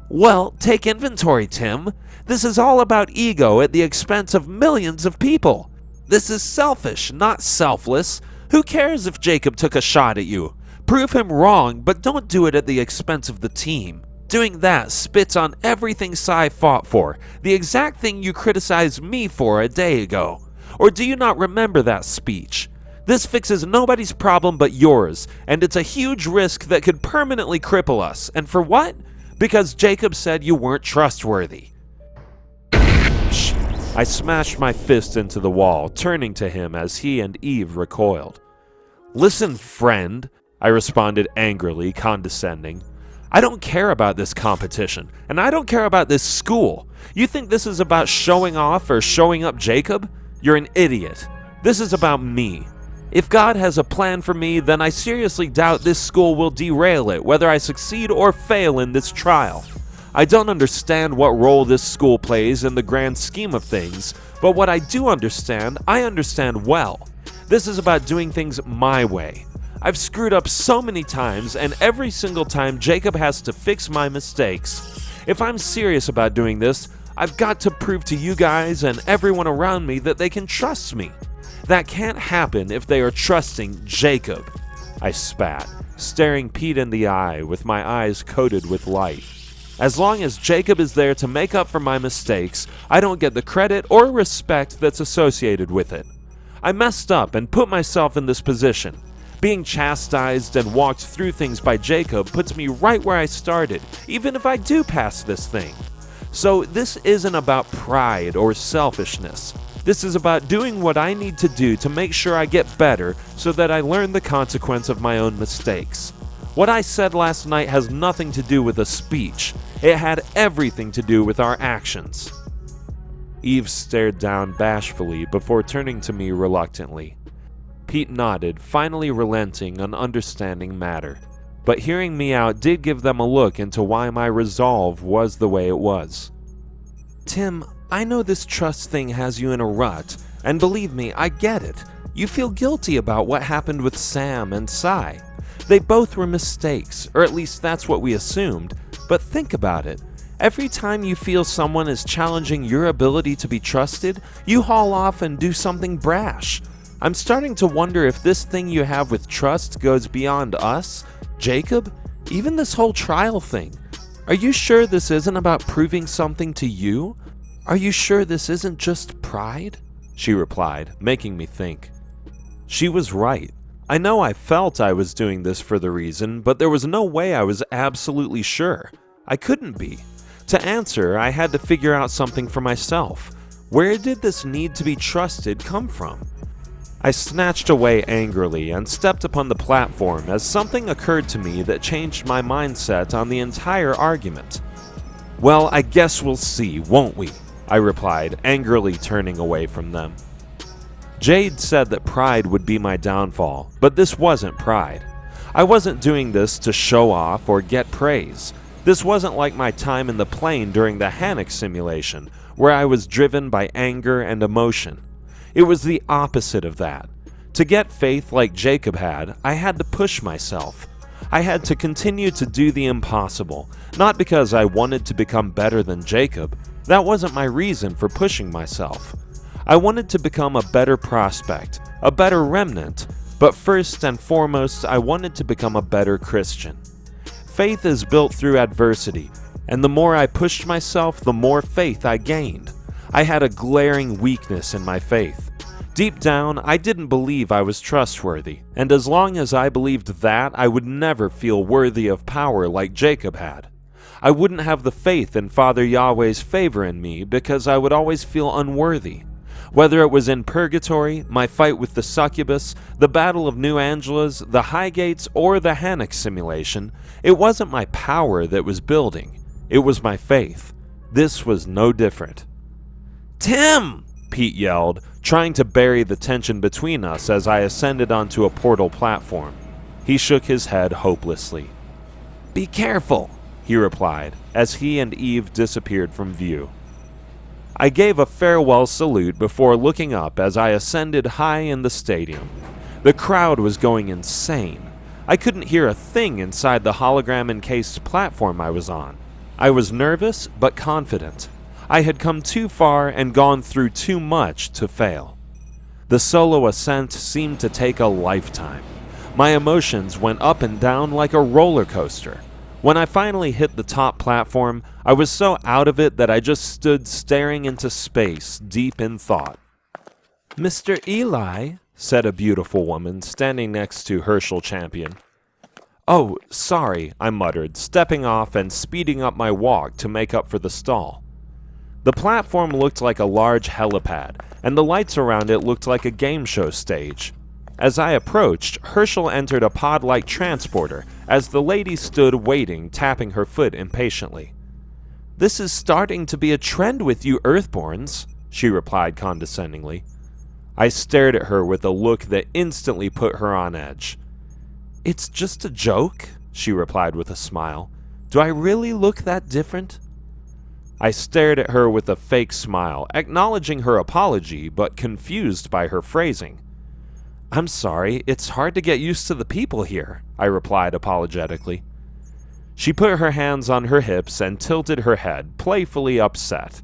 Well, take inventory, Tim. This is all about ego at the expense of millions of people. This is selfish, not selfless. Who cares if Jacob took a shot at you? Prove him wrong, but don't do it at the expense of the team. Doing that spits on everything Sai fought for, the exact thing you criticized me for a day ago. Or do you not remember that speech? This fixes nobody's problem but yours, and it's a huge risk that could permanently cripple us. And for what? Because Jacob said you weren't trustworthy. I smashed my fist into the wall, turning to him as he and Eve recoiled. Listen, friend, I responded angrily, condescending. I don't care about this competition, and I don't care about this school. You think this is about showing off or showing up Jacob? You're an idiot. This is about me. If God has a plan for me, then I seriously doubt this school will derail it, whether I succeed or fail in this trial. I don't understand what role this school plays in the grand scheme of things, But what I do understand, I understand well. This is about doing things my way. I've screwed up so many times, and every single time Jacob has to fix my mistakes. If I'm serious about doing this, I've got to prove to you guys and everyone around me that they can trust me. That can't happen if they are trusting Jacob. I spat, staring Pete in the eye with my eyes coated with light. As long as Jacob is there to make up for my mistakes, I don't get the credit or respect that's associated with it. I messed up and put myself in this position. Being chastised and walked through things by Jacob puts me right where I started, even if I do pass this thing. So this isn't about pride or selfishness. This is about doing what I need to do to make sure I get better so that I learn the consequence of my own mistakes. What I said last night has nothing to do with a speech. It had everything to do with our actions. Eve stared down bashfully before turning to me reluctantly. Pete nodded, finally relenting an understanding matter. But hearing me out did give them a look into why my resolve was the way it was. Tim, I know this trust thing has you in a rut, and believe me, I get it. You feel guilty about what happened with Sam and Sai. They both were mistakes, or at least that's what we assumed, but think about it. Every time you feel someone is challenging your ability to be trusted, you haul off and do something brash. I'm starting to wonder if this thing you have with trust goes beyond us, Jacob, even this whole trial thing. Are you sure this isn't about proving something to you? Are you sure this isn't just pride? She replied, making me think. She was right. I know I felt I was doing this for the reason, but there was no way I was absolutely sure. I couldn't be. To answer, I had to figure out something for myself. Where did this need to be trusted come from? I snatched away angrily and stepped upon the platform as something occurred to me that changed my mindset on the entire argument. Well, I guess we'll see, won't we? I replied, angrily turning away from them. Jade said that pride would be my downfall, but this wasn't pride. I wasn't doing this to show off or get praise. This wasn't like my time in the plane during the Hannock simulation, where I was driven by anger and emotion. It was the opposite of that. To get faith like Jacob had, I had to push myself. I had to continue to do the impossible, not because I wanted to become better than Jacob. That wasn't my reason for pushing myself. I wanted to become a better prospect, a better remnant, but first and foremost, I wanted to become a better Christian. Faith is built through adversity, and the more I pushed myself, the more faith I gained. I had a glaring weakness in my faith. Deep down, I didn't believe I was trustworthy, and as long as I believed that, I would never feel worthy of power like Jacob had. I wouldn't have the faith in Father Yahweh's favor in me because I would always feel unworthy. Whether it was in purgatory, my fight with the succubus, the Battle of New Angeles, the Highgates, or the Hannock simulation, it wasn't my power that was building. It was my faith. This was no different. "Tim!" Pete yelled, trying to bury the tension between us as I ascended onto a portal platform. He shook his head hopelessly. "Be careful," he replied, as he and Eve disappeared from view. I gave a farewell salute before looking up as I ascended high in the stadium. The crowd was going insane. I couldn't hear a thing inside the hologram-encased platform I was on. I was nervous but confident. I had come too far and gone through too much to fail. The solo ascent seemed to take a lifetime. My emotions went up and down like a roller coaster. When I finally hit the top platform, I was so out of it that I just stood staring into space, deep in thought. "Mr. Eli," said a beautiful woman standing next to Herschel Champion. "Oh, sorry," I muttered, stepping off and speeding up my walk to make up for the stall. The platform looked like a large helipad, and the lights around it looked like a game show stage. As I approached, Herschel entered a pod-like transporter as the lady stood waiting, tapping her foot impatiently. "This is starting to be a trend with you Earthborns," she replied condescendingly. I stared at her with a look that instantly put her on edge. "It's just a joke," she replied with a smile. "Do I really look that different?" I stared at her with a fake smile, acknowledging her apology but confused by her phrasing. "I'm sorry, it's hard to get used to the people here," I replied apologetically. She put her hands on her hips and tilted her head, playfully upset.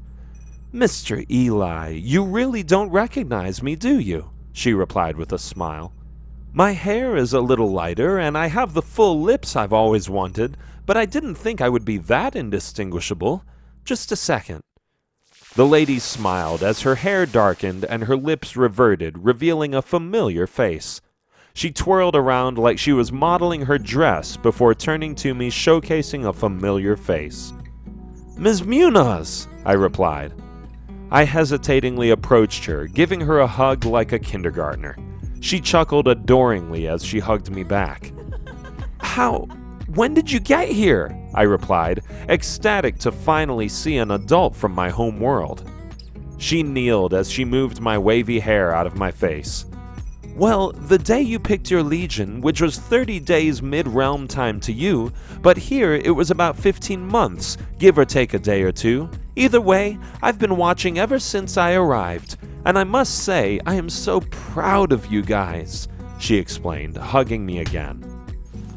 "Mr. Eli, you really don't recognize me, do you?" she replied with a smile. "My hair is a little lighter and I have the full lips I've always wanted, but I didn't think I would be that indistinguishable. Just a second." The lady smiled as her hair darkened and her lips reverted, revealing a familiar face. She twirled around like she was modeling her dress before turning to me, showcasing a familiar face. "Ms. Munoz," I replied. I hesitatingly approached her, giving her a hug like a kindergartner. She chuckled adoringly as she hugged me back. When did you get here?" I replied, ecstatic to finally see an adult from my home world. She kneeled as she moved my wavy hair out of my face. "Well, the day you picked your legion, which was 30 days mid-realm time to you, but here it was about 15 months, give or take a day or two. Either way, I've been watching ever since I arrived, and I must say I am so proud of you guys," she explained, hugging me again.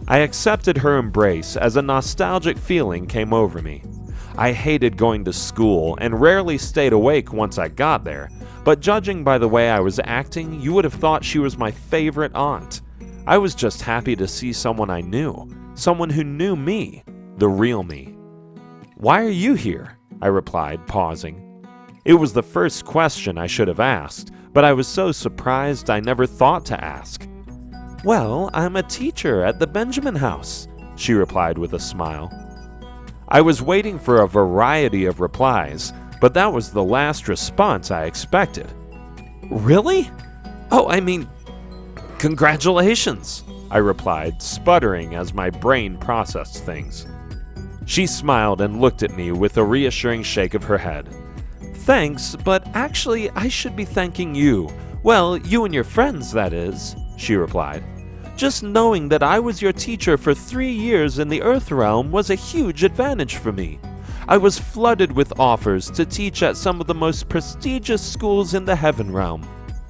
I accepted her embrace as a nostalgic feeling came over me. I hated going to school and rarely stayed awake once I got there, but judging by the way I was acting, you would have thought she was my favorite aunt. I was just happy to see someone I knew, someone who knew me, the real me. "Why are you here?" I replied, pausing. It was the first question I should have asked, but I was so surprised I never thought to ask. "Well, I'm a teacher at the Benjamin House," she replied with a smile. I was waiting for a variety of replies, but that was the last response I expected. "Really? Oh, I mean, congratulations," I replied, sputtering as my brain processed things. She smiled and looked at me with a reassuring shake of her head. "Thanks, but actually I should be thanking you. Well, you and your friends, that is," she replied. "Just knowing that I was your teacher for 3 years in the Earth Realm was a huge advantage for me. I was flooded with offers to teach at some of the most prestigious schools in the Heaven Realm.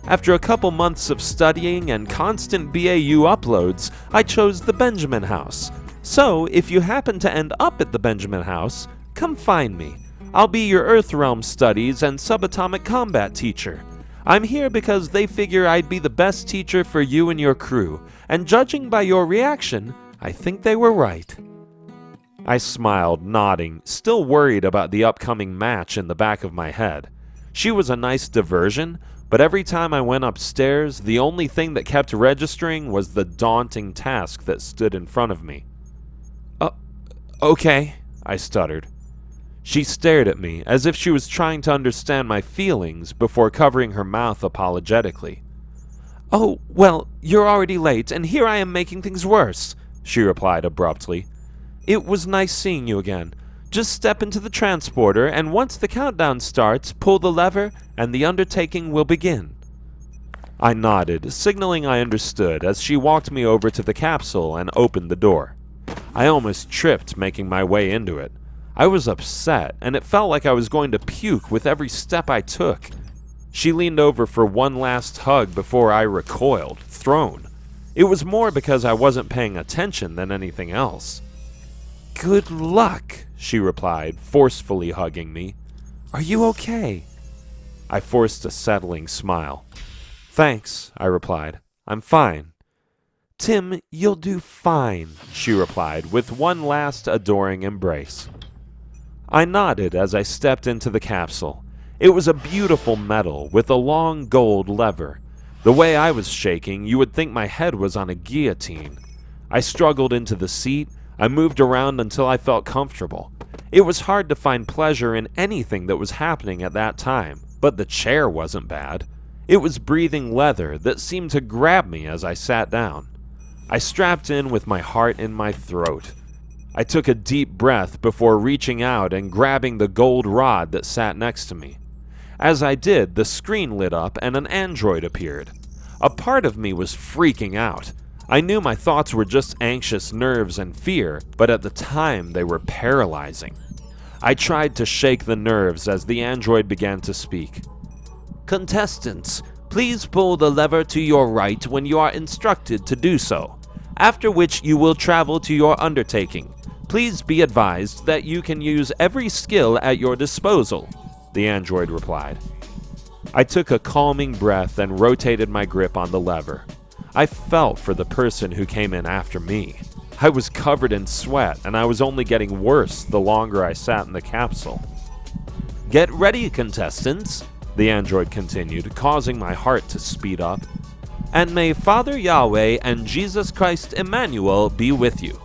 After a couple months of studying and constant BAU uploads, I chose the Benjamin House. So, if you happen to end up at the Benjamin House, come find me. I'll be your Earthrealm Studies and Subatomic Combat teacher. I'm here because they figure I'd be the best teacher for you and your crew, and judging by your reaction, I think they were right." I smiled, nodding, still worried about the upcoming match in the back of my head. She was a nice diversion, but every time I went upstairs, the only thing that kept registering was the daunting task that stood in front of me. Okay," I stuttered. She stared at me as if she was trying to understand my feelings before covering her mouth apologetically. "Oh, well, you're already late, and here I am making things worse," she replied abruptly. "It was nice seeing you again. Just step into the transporter, and once the countdown starts, pull the lever, and the undertaking will begin." I nodded, signaling I understood as she walked me over to the capsule and opened the door. I almost tripped making my way into it. I was upset, and it felt like I was going to puke with every step I took. She leaned over for one last hug before I recoiled, thrown. It was more because I wasn't paying attention than anything else. "Good luck," she replied, forcefully hugging me. "Are you okay?" I forced a settling smile. "Thanks," I replied. "I'm fine." "Tim, you'll do fine," she replied with one last adoring embrace. I nodded as I stepped into the capsule. It was a beautiful metal with a long gold lever. The way I was shaking, you would think my head was on a guillotine. I struggled into the seat. I moved around until I felt comfortable. It was hard to find pleasure in anything that was happening at that time, but the chair wasn't bad. It was breathing leather that seemed to grab me as I sat down. I strapped in with my heart in my throat. I took a deep breath before reaching out and grabbing the gold rod that sat next to me. As I did, the screen lit up and an android appeared. A part of me was freaking out. I knew my thoughts were just anxious nerves and fear, but at the time they were paralyzing. I tried to shake the nerves as the android began to speak. "Contestants, please pull the lever to your right when you are instructed to do so, after which you will travel to your undertaking. Please be advised that you can use every skill at your disposal," the android replied. I took a calming breath and rotated my grip on the lever. I felt for the person who came in after me. I was covered in sweat, and I was only getting worse the longer I sat in the capsule. "Get ready, contestants," the android continued, causing my heart to speed up. "And may Father Yahweh and Jesus Christ Emmanuel be with you."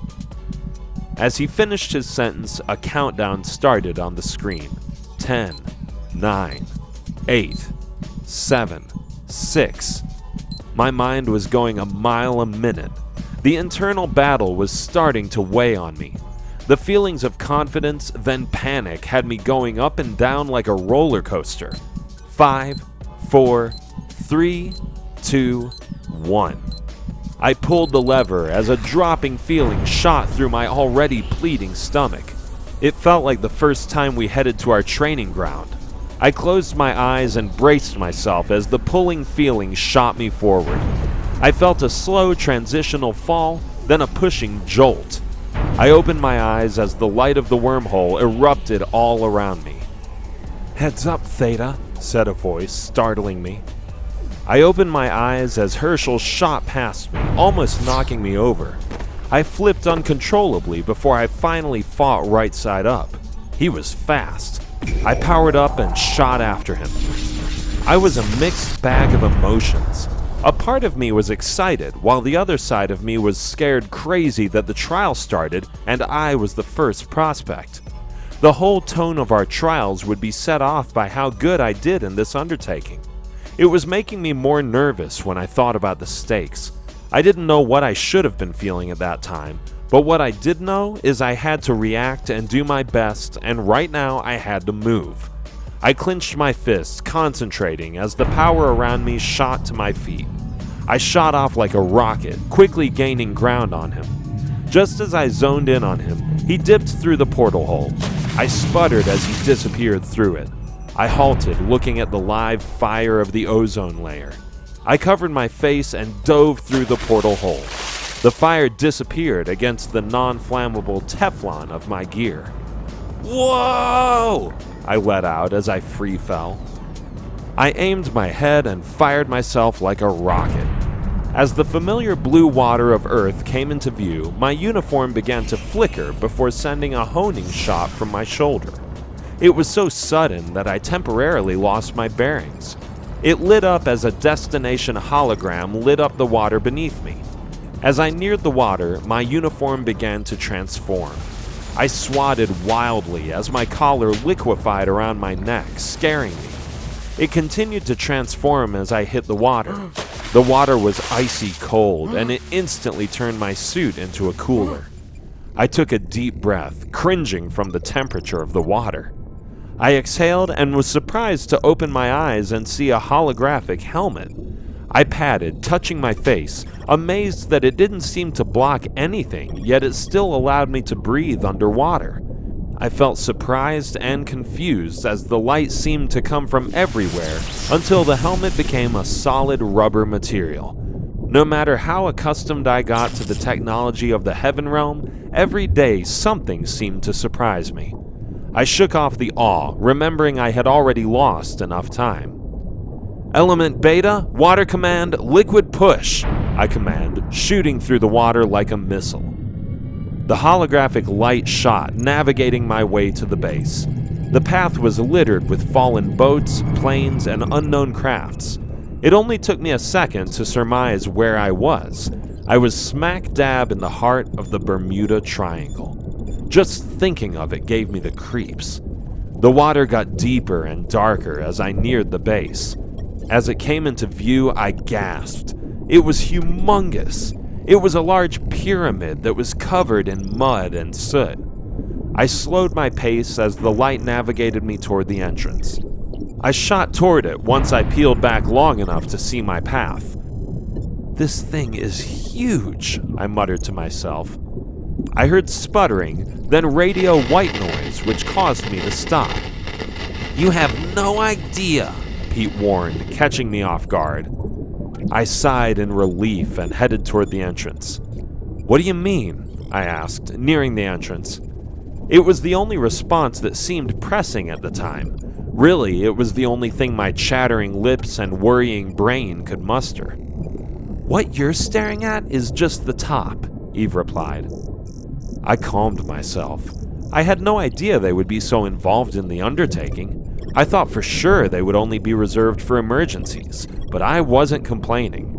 As he finished his sentence, a countdown started on the screen. 10, 9, 8, 7, 6. My mind was going a mile a minute. The internal battle was starting to weigh on me. The feelings of confidence, then panic, had me going up and down like a roller coaster. 5, 4, 3, 2, 1. I pulled the lever as a dropping feeling shot through my already bleeding stomach. It felt like the first time we headed to our training ground. I closed my eyes and braced myself as the pulling feeling shot me forward. I felt a slow transitional fall, then a pushing jolt. I opened my eyes as the light of the wormhole erupted all around me. "Heads up, Theta," said a voice, startling me. I opened my eyes as Herschel shot past me, almost knocking me over. I flipped uncontrollably before I finally fought right side up. He was fast. I powered up and shot after him. I was a mixed bag of emotions. A part of me was excited, while the other side of me was scared crazy that the trial started and I was the first prospect. The whole tone of our trials would be set off by how good I did in this undertaking. It was making me more nervous when I thought about the stakes. I didn't know what I should have been feeling at that time, but what I did know is I had to react and do my best, and right now I had to move. I clenched my fists, concentrating as the power around me shot to my feet. I shot off like a rocket, quickly gaining ground on him. Just as I zoned in on him, he dipped through the portal hole. I sputtered as he disappeared through it. I halted, looking at the live fire of the ozone layer. I covered my face and dove through the portal hole. The fire disappeared against the non-flammable Teflon of my gear. "Whoa!" I let out as I free fell. I aimed my head and fired myself like a rocket. As the familiar blue water of Earth came into view, my uniform began to flicker before sending a honing shot from my shoulder. It was so sudden that I temporarily lost my bearings. It lit up as a destination hologram lit up the water beneath me. As I neared the water, my uniform began to transform. I swatted wildly as my collar liquefied around my neck, scaring me. It continued to transform as I hit the water. The water was icy cold, and it instantly turned my suit into a cooler. I took a deep breath, cringing from the temperature of the water. I exhaled and was surprised to open my eyes and see a holographic helmet. I patted, touching my face, amazed that it didn't seem to block anything, yet it still allowed me to breathe underwater. I felt surprised and confused as the light seemed to come from everywhere until the helmet became a solid rubber material. No matter how accustomed I got to the technology of the Heaven Realm, every day something seemed to surprise me. I shook off the awe, remembering I had already lost enough time. "Element Beta, water command, liquid push," I commanded, shooting through the water like a missile. The holographic light shot, navigating my way to the base. The path was littered with fallen boats, planes, and unknown crafts. It only took me a second to surmise where I was. I was smack dab in the heart of the Bermuda Triangle. Just thinking of it gave me the creeps. The water got deeper and darker as I neared the base. As it came into view, I gasped. It was humongous. It was a large pyramid that was covered in mud and soot. I slowed my pace as the light navigated me toward the entrance. I shot toward it once I peeled back long enough to see my path. "This thing is huge," I muttered to myself. I heard sputtering, then radio white noise, which caused me to stop. "You have no idea," Pete warned, catching me off guard. I sighed in relief and headed toward the entrance. "What do you mean?" I asked, nearing the entrance. It was the only response that seemed pressing at the time. Really, it was the only thing my chattering lips and worrying brain could muster. "What you're staring at is just the top," Eve replied. I calmed myself. I had no idea they would be so involved in the undertaking. I thought for sure they would only be reserved for emergencies, but I wasn't complaining.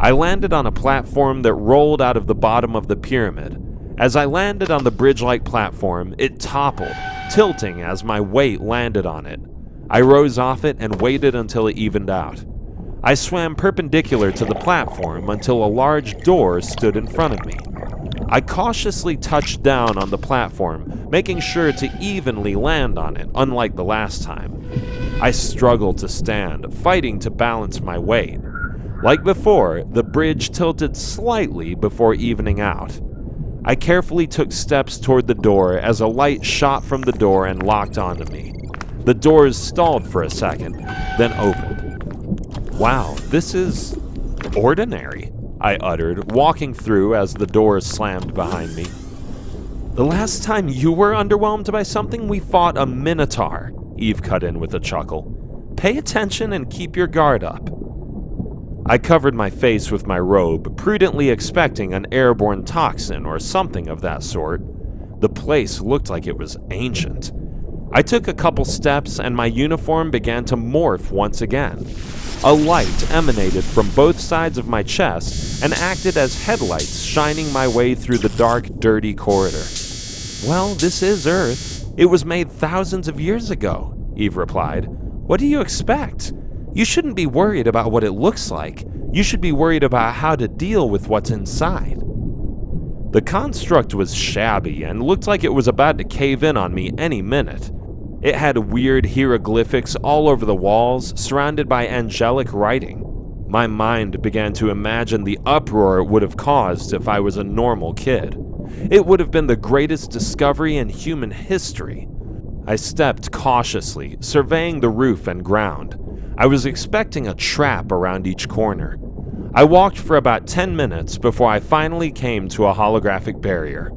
I landed on a platform that rolled out of the bottom of the pyramid. As I landed on the bridge-like platform, it toppled, tilting as my weight landed on it. I rose off it and waited until it evened out. I swam perpendicular to the platform until a large door stood in front of me. I cautiously touched down on the platform, making sure to evenly land on it, unlike the last time. I struggled to stand, fighting to balance my weight. Like before, the bridge tilted slightly before evening out. I carefully took steps toward the door as a light shot from the door and locked onto me. The doors stalled for a second, then opened. "Wow, this is ordinary," I uttered, walking through as the doors slammed behind me. "The last time you were underwhelmed by something, we fought a minotaur," Eve cut in with a chuckle. "Pay attention and keep your guard up." I covered my face with my robe, prudently expecting an airborne toxin or something of that sort. The place looked like it was ancient. I took a couple steps and my uniform began to morph once again. A light emanated from both sides of my chest and acted as headlights shining my way through the dark, dirty corridor. "Well, this is Earth. It was made thousands of years ago," Eve replied. "What do you expect? You shouldn't be worried about what it looks like. You should be worried about how to deal with what's inside." The construct was shabby and looked like it was about to cave in on me any minute. It had weird hieroglyphics all over the walls, surrounded by angelic writing. My mind began to imagine the uproar it would have caused if I was a normal kid. It would have been the greatest discovery in human history. I stepped cautiously, surveying the roof and ground. I was expecting a trap around each corner. I walked for about 10 minutes before I finally came to a holographic barrier.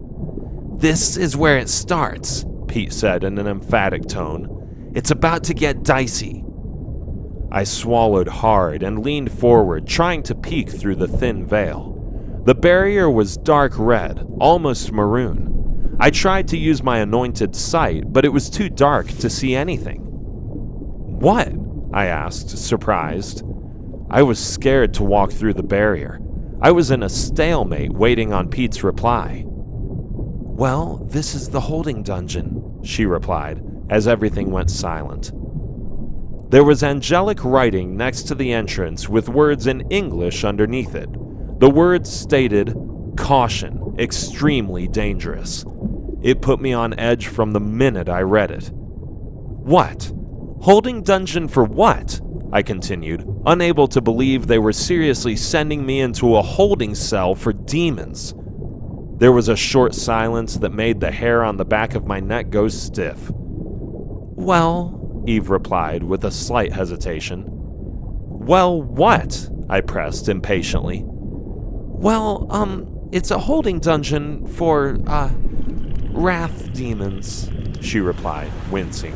"This is where it starts," Pete said in an emphatic tone. "It's about to get dicey." I swallowed hard and leaned forward, trying to peek through the thin veil. The barrier was dark red, almost maroon. I tried to use my anointed sight, but it was too dark to see anything. "What?" I asked, surprised. I was scared to walk through the barrier. I was in a stalemate waiting on Pete's reply. "Well, this is the holding dungeon," she replied, as everything went silent. There was angelic writing next to the entrance with words in English underneath it. The words stated, "Caution, extremely dangerous." It put me on edge from the minute I read it. "What? Holding dungeon for what?" I continued, unable to believe they were seriously sending me into a holding cell for demons. There was a short silence that made the hair on the back of my neck go stiff. "Well," Eve replied with a slight hesitation. "Well, what?" I pressed impatiently. "Well, it's a holding dungeon for, wrath demons," she replied, wincing.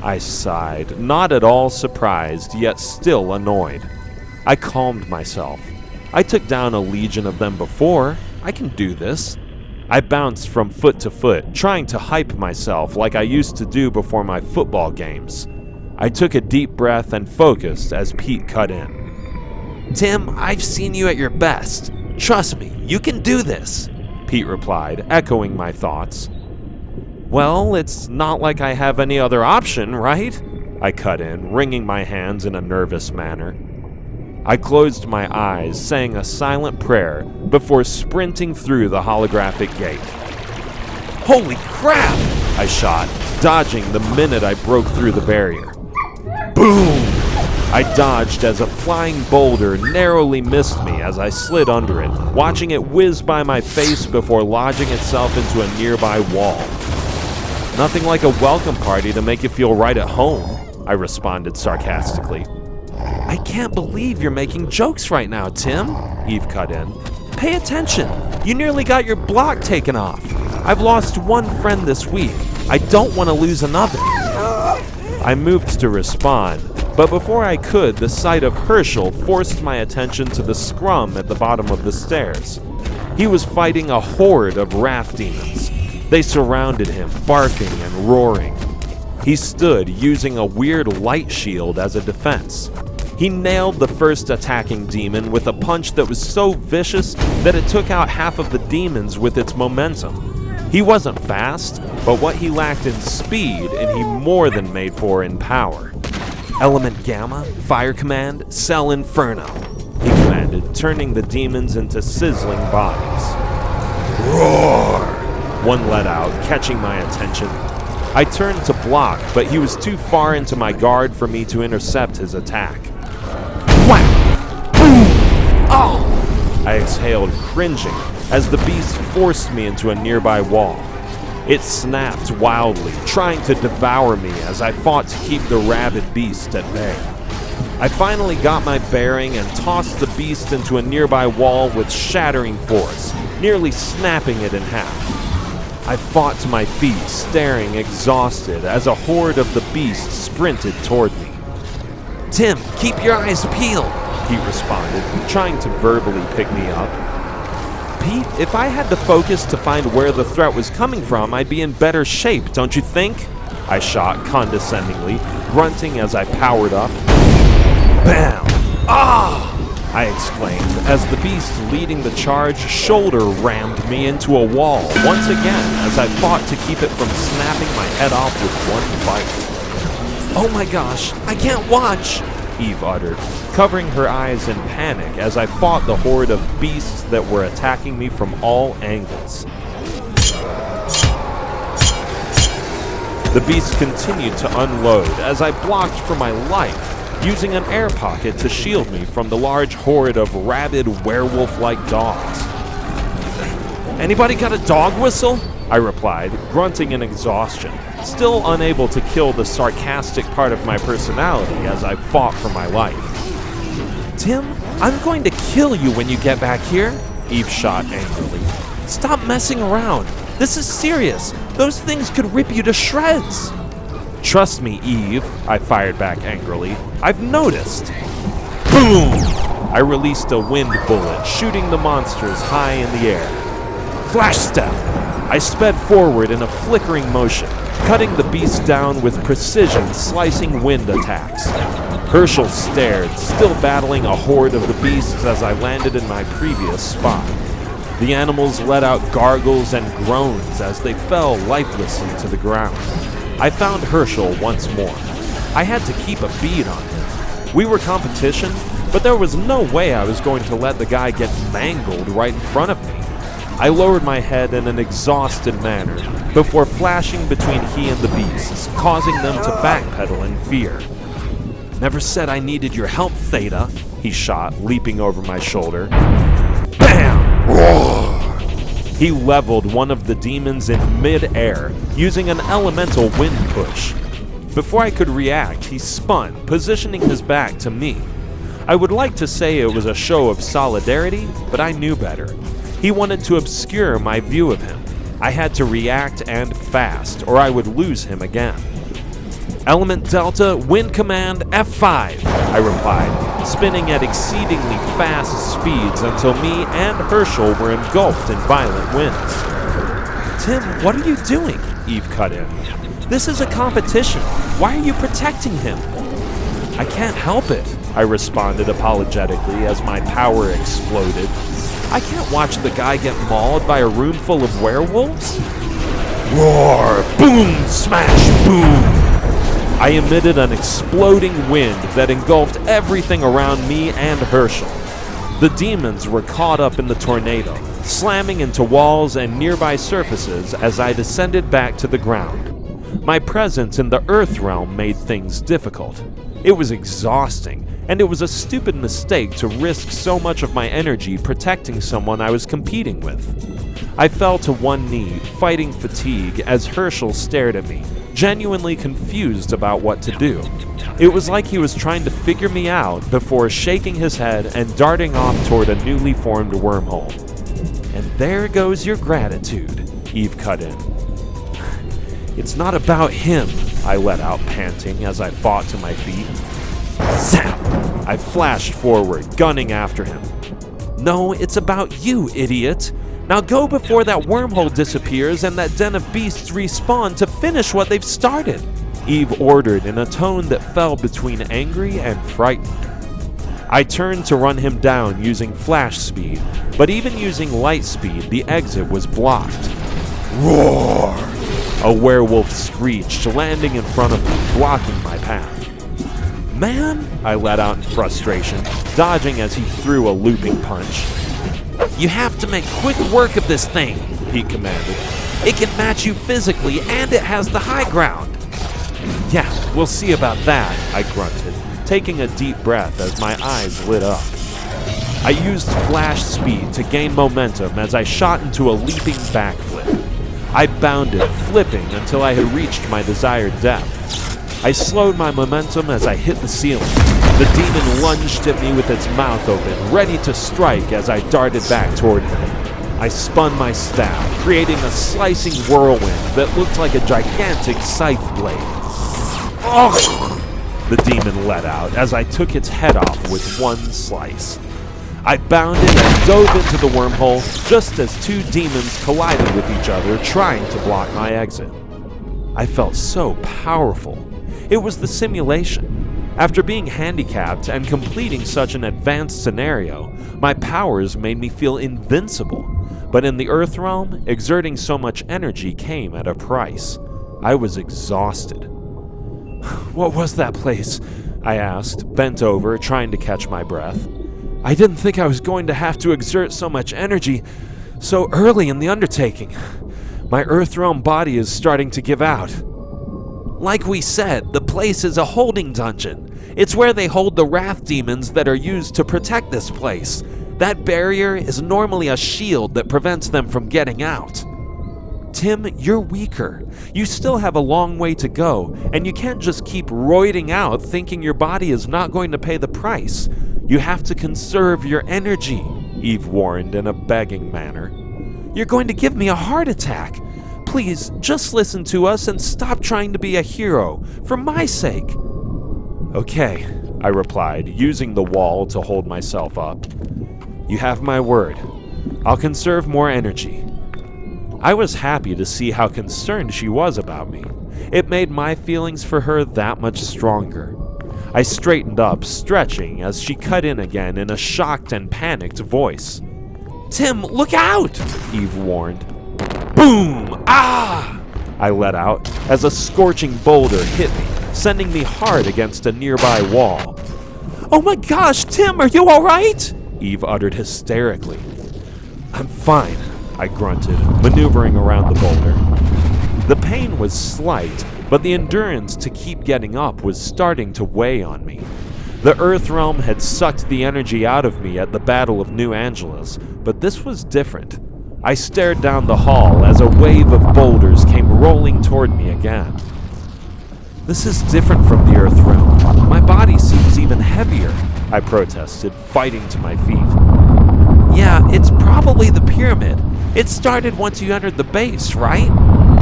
I sighed, not at all surprised, yet still annoyed. I calmed myself. I took down a legion of them before. I can do this. I bounced from foot to foot, trying to hype myself like I used to do before my football games. I took a deep breath and focused as Pete cut in. "Tim, I've seen you at your best. Trust me, you can do this," Pete replied, echoing my thoughts. "Well, it's not like I have any other option, right?" I cut in, wringing my hands in a nervous manner. I closed my eyes, saying a silent prayer before sprinting through the holographic gate. "Holy crap!" I shot, dodging the minute I broke through the barrier. Boom! I dodged as a flying boulder narrowly missed me as I slid under it, watching it whiz by my face before lodging itself into a nearby wall. "Nothing like a welcome party to make you feel right at home," I responded sarcastically. "I can't believe you're making jokes right now, Tim," Eve cut in. "Pay attention. You nearly got your block taken off. I've lost one friend this week. I don't want to lose another." I moved to respond, but before I could, the sight of Herschel forced my attention to the scrum at the bottom of the stairs. He was fighting a horde of wrath demons. They surrounded him, barking and roaring. He stood using a weird light shield as a defense. He nailed the first attacking demon with a punch that was so vicious that it took out half of the demons with its momentum. He wasn't fast, but what he lacked in speed, and he more than made for in power. "Element Gamma, Fire Command, Cell Inferno," he commanded, turning the demons into sizzling bodies. "Roar!" one let out, catching my attention. I turned to block, but he was too far into my guard for me to intercept his attack. Whack! Boom! Oh! I exhaled, cringing, as the beast forced me into a nearby wall. It snapped wildly, trying to devour me as I fought to keep the rabid beast at bay. I finally got my bearing and tossed the beast into a nearby wall with shattering force, nearly snapping it in half. I fought to my feet, staring exhausted as a horde of the beast sprinted toward me. "Tim, keep your eyes peeled," he responded, trying to verbally pick me up. "Pete, if I had to focus to find where the threat was coming from, I'd be in better shape, don't you think?" I shot condescendingly, grunting as I powered up. "Bam! Ah!" I exclaimed as the beast leading the charge shoulder rammed me into a wall once again as I fought to keep it from snapping my head off with one bite. "Oh my gosh, I can't watch!" Eve uttered, covering her eyes in panic as I fought the horde of beasts that were attacking me from all angles. The beast continued to unload as I blocked for my life, using an air pocket to shield me from the large horde of rabid werewolf-like dogs. "Anybody got a dog whistle?" I replied, grunting in exhaustion, still unable to kill the sarcastic part of my personality as I fought for my life. "Tim, I'm going to kill you when you get back here," Eve shot angrily. "Stop messing around. This is serious. Those things could rip you to shreds." "Trust me, Eve," I fired back angrily. "I've noticed." Boom! I released a wind bullet, shooting the monsters high in the air. Flash step! I sped forward in a flickering motion, cutting the beast down with precision, slicing wind attacks. Herschel stared, still battling a horde of the beasts as I landed in my previous spot. The animals let out gargles and groans as they fell lifelessly to the ground. I found Herschel once more. I had to keep a bead on him. We were competition, but there was no way I was going to let the guy get mangled right in front of me. I lowered my head in an exhausted manner before flashing between he and the beasts, causing them to backpedal in fear. "Never said I needed your help, Theta," he shot, leaping over my shoulder. Bam! Roar! He leveled one of the demons in mid-air, using an elemental wind push. Before I could react, he spun, positioning his back to me. I would like to say it was a show of solidarity, but I knew better. He wanted to obscure my view of him. I had to react and fast, or I would lose him again. "Element Delta, Wind Command, F5, I replied, spinning at exceedingly fast speeds until me and Herschel were engulfed in violent winds. "Tim, what are you doing?" Eve cut in. "This is a competition. Why are you protecting him?" "I can't help it," I responded apologetically as my power exploded. "I can't watch the guy get mauled by a room full of werewolves." Roar! Boom! Smash! Boom! I emitted an exploding wind that engulfed everything around me and Herschel. The demons were caught up in the tornado, slamming into walls and nearby surfaces as I descended back to the ground. My presence in the Earth realm made things difficult. It was exhausting, and it was a stupid mistake to risk so much of my energy protecting someone I was competing with. I fell to one knee, fighting fatigue, as Herschel stared at me, genuinely confused about what to do. It was like he was trying to figure me out before shaking his head and darting off toward a newly formed wormhole. "And there goes your gratitude," Eve cut in. "It's not about him," I let out, panting as I fought to my feet. Zap! I flashed forward, gunning after him. "No, it's about you, idiot. Now go before that wormhole disappears and that den of beasts respawn to finish what they've started," Eve ordered in a tone that fell between angry and frightened. I turned to run him down using flash speed, but even using light speed, the exit was blocked. Roar! A werewolf screeched, landing in front of me, blocking my path. "Man," I let out in frustration, dodging as he threw a looping punch. "You have to make quick work of this thing," he commanded. "It can match you physically, and it has the high ground." "Yeah, we'll see about that," I grunted, taking a deep breath as my eyes lit up. I used flash speed to gain momentum as I shot into a leaping backflip. I bounded, flipping until I had reached my desired depth. I slowed my momentum as I hit the ceiling. The demon lunged at me with its mouth open, ready to strike as I darted back toward him. I spun my staff, creating a slicing whirlwind that looked like a gigantic scythe blade. "Ugh!" the demon let out as I took its head off with one slice. I bounded and dove into the wormhole just as two demons collided with each other, trying to block my exit. I felt so powerful. It was the simulation. After being handicapped and completing such an advanced scenario, my powers made me feel invincible. But in the Earth realm, exerting so much energy came at a price. I was exhausted. "What was that place?" I asked, bent over, trying to catch my breath. "I didn't think I was going to have to exert so much energy so early in the undertaking. My Earthrealm body is starting to give out." "Like we said, the place is a holding dungeon. It's where they hold the wrath demons that are used to protect this place. That barrier is normally a shield that prevents them from getting out." "Tim, you're weaker. You still have a long way to go, and you can't just keep roiding out thinking your body is not going to pay the price. You have to conserve your energy," Eve warned in a begging manner. "You're going to give me a heart attack. Please, just listen to us and stop trying to be a hero, for my sake." "Okay," I replied, using the wall to hold myself up. "You have my word. I'll conserve more energy." I was happy to see how concerned she was about me. It made my feelings for her that much stronger. I straightened up, stretching, as she cut in again in a shocked and panicked voice. "Tim, look out!" Eve warned. Boom! Ah! I let out as a scorching boulder hit me, sending me hard against a nearby wall. "Oh my gosh, Tim, are you alright?" Eve uttered hysterically. "I'm fine," I grunted, maneuvering around the boulder. The pain was slight, but the endurance to keep getting up was starting to weigh on me. The Earth Realm had sucked the energy out of me at the Battle of New Angeles, but this was different. I stared down the hall as a wave of boulders came rolling toward me again. "This is different from the Earth Realm. My body seems even heavier," I protested, fighting to my feet. "Yeah, it's probably the pyramid. It started once you entered the base, right?"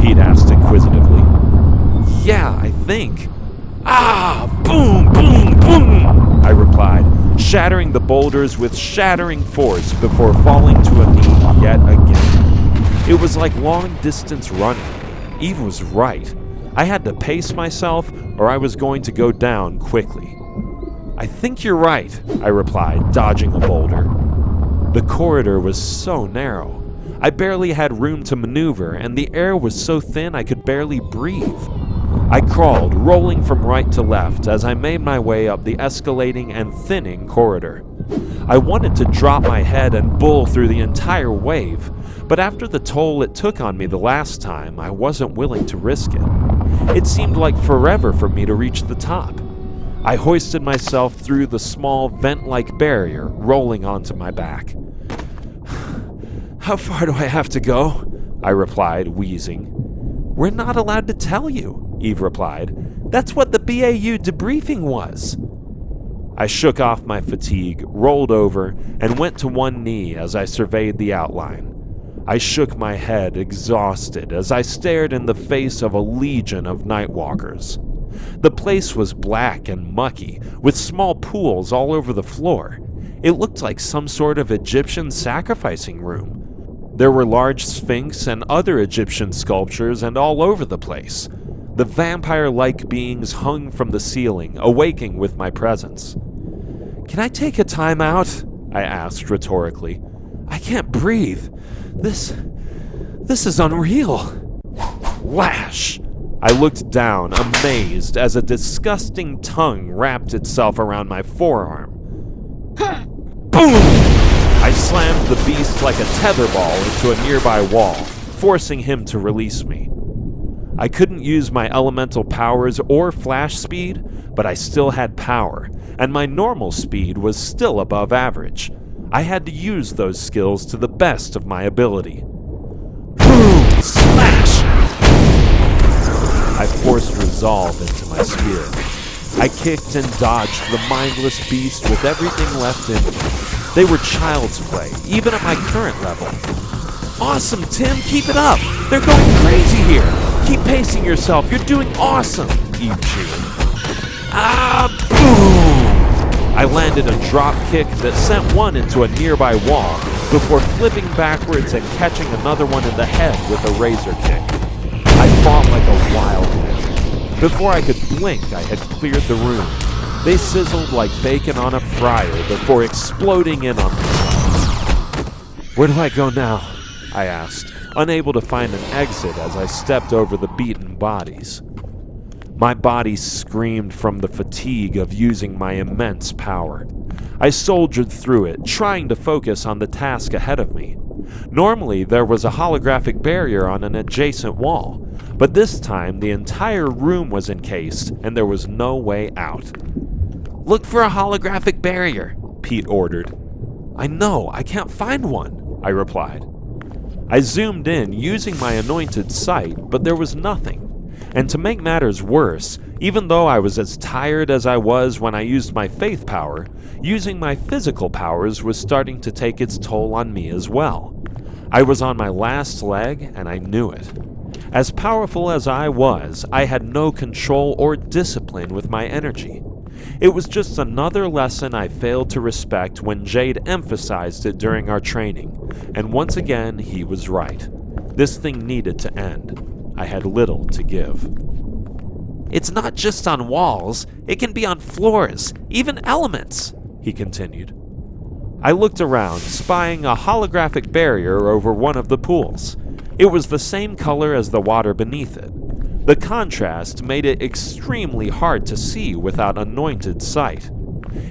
Pete asked inquisitively. "Yeah, I think." "Ah! Boom, boom, boom!" I replied, shattering the boulders with shattering force before falling to a knee yet again. It was like long-distance running. Eve was right. I had to pace myself, or I was going to go down quickly. "I think you're right," I replied, dodging a boulder. The corridor was so narrow. I barely had room to maneuver, and the air was so thin I could barely breathe. I crawled, rolling from right to left as I made my way up the escalating and thinning corridor. I wanted to drop my head and bull through the entire wave, but after the toll it took on me the last time, I wasn't willing to risk it. It seemed like forever for me to reach the top. I hoisted myself through the small vent-like barrier, rolling onto my back. "How far do I have to go?" I replied, wheezing. "We're not allowed to tell you," Eve replied. "That's what the BAU debriefing was." I shook off my fatigue, rolled over, and went to one knee as I surveyed the outline. I shook my head, exhausted, as I stared in the face of a legion of Nightwalkers. The place was black and mucky, with small pools all over the floor. It looked like some sort of Egyptian sacrificing room. There were large sphinx and other Egyptian sculptures and all over the place. The vampire-like beings hung from the ceiling, awaking with my presence. "Can I take a time out?" I asked rhetorically. "I can't breathe. This is unreal." Whash! I looked down, amazed, as a disgusting tongue wrapped itself around my forearm. Boom! I slammed the beast like a tetherball into a nearby wall, forcing him to release me. I couldn't use my elemental powers or flash speed, but I still had power, and my normal speed was still above average. I had to use those skills to the best of my ability. Boom! Smash! I forced resolve into my spirit. I kicked and dodged the mindless beast with everything left in me. They were child's play, even at my current level. "Awesome, Tim! Keep it up! They're going crazy here! Keep pacing yourself! You're doing awesome!" Eve cheered. Boom! I landed a drop kick that sent one into a nearby wall before flipping backwards and catching another one in the head with a razor kick. I fought like a wild man. Before I could blink, I had cleared the room. They sizzled like bacon on a fryer before exploding in on themselves. "Where do I go now?" I asked, unable to find an exit as I stepped over the beaten bodies. My body screamed from the fatigue of using my immense power. I soldiered through it, trying to focus on the task ahead of me. Normally, there was a holographic barrier on an adjacent wall, but this time the entire room was encased and there was no way out. "Look for a holographic barrier," Pete ordered. "I know, I can't find one," I replied. I zoomed in using my anointed sight, but there was nothing. And to make matters worse, even though I was as tired as I was when I used my faith power, using my physical powers was starting to take its toll on me as well. I was on my last leg, and I knew it. As powerful as I was, I had no control or discipline with my energy. It was just another lesson I failed to respect when Jade emphasized it during our training, and once again he was right. This thing needed to end. I had little to give. "It's not just on walls, it can be on floors, even elements," he continued. I looked around, spying a holographic barrier over one of the pools. It was the same color as the water beneath it. The contrast made it extremely hard to see without anointed sight.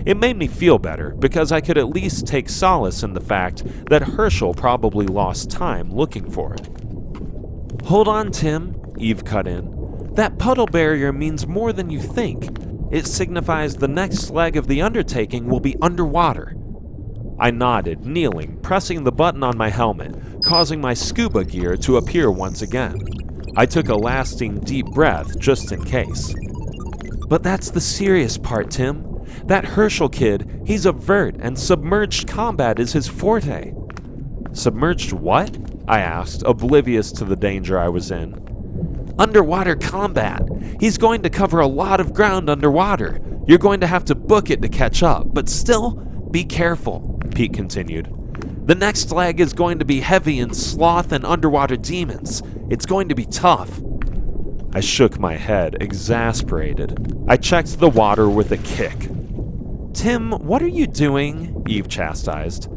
It made me feel better, because I could at least take solace in the fact that Herschel probably lost time looking for it. "Hold on, Tim," Eve cut in. "That puddle barrier means more than you think. It signifies the next leg of the undertaking will be underwater." I nodded, kneeling, pressing the button on my helmet, causing my scuba gear to appear once again. I took a lasting deep breath just in case. "But that's the serious part, Tim. That Herschel kid, he's a vert and submerged combat is his forte." "Submerged what?" I asked, oblivious to the danger I was in. "Underwater combat. He's going to cover a lot of ground underwater. You're going to have to book it to catch up, but still, be careful," Pete continued. "The next leg is going to be heavy in sloth and underwater demons. It's going to be tough." I shook my head, exasperated. I checked the water with a kick. "Tim, what are you doing?" Eve chastised.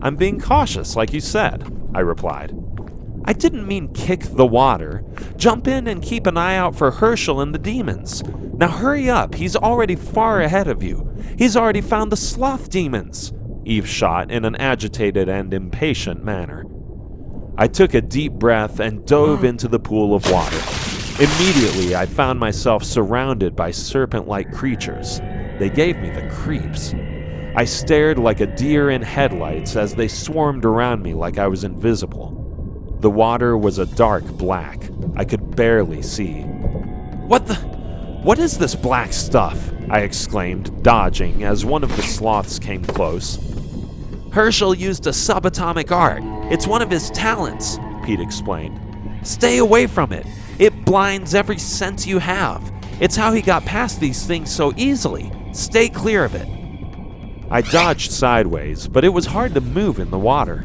"I'm being cautious, like you said," I replied. "I didn't mean kick the water. Jump in and keep an eye out for Herschel and the demons. Now hurry up, he's already far ahead of you. He's already found the sloth demons," Eve shot in an agitated and impatient manner. I took a deep breath and dove into the pool of water. Immediately, I found myself surrounded by serpent-like creatures. They gave me the creeps. I stared like a deer in headlights as they swarmed around me like I was invisible. The water was a dark black. I could barely see. What is this black stuff? I exclaimed, dodging as one of the sloths came close. Herschel used a subatomic art. It's one of his talents, Pete explained. Stay away from it. It blinds every sense you have. It's how he got past these things so easily. Stay clear of it. I dodged sideways, but it was hard to move in the water.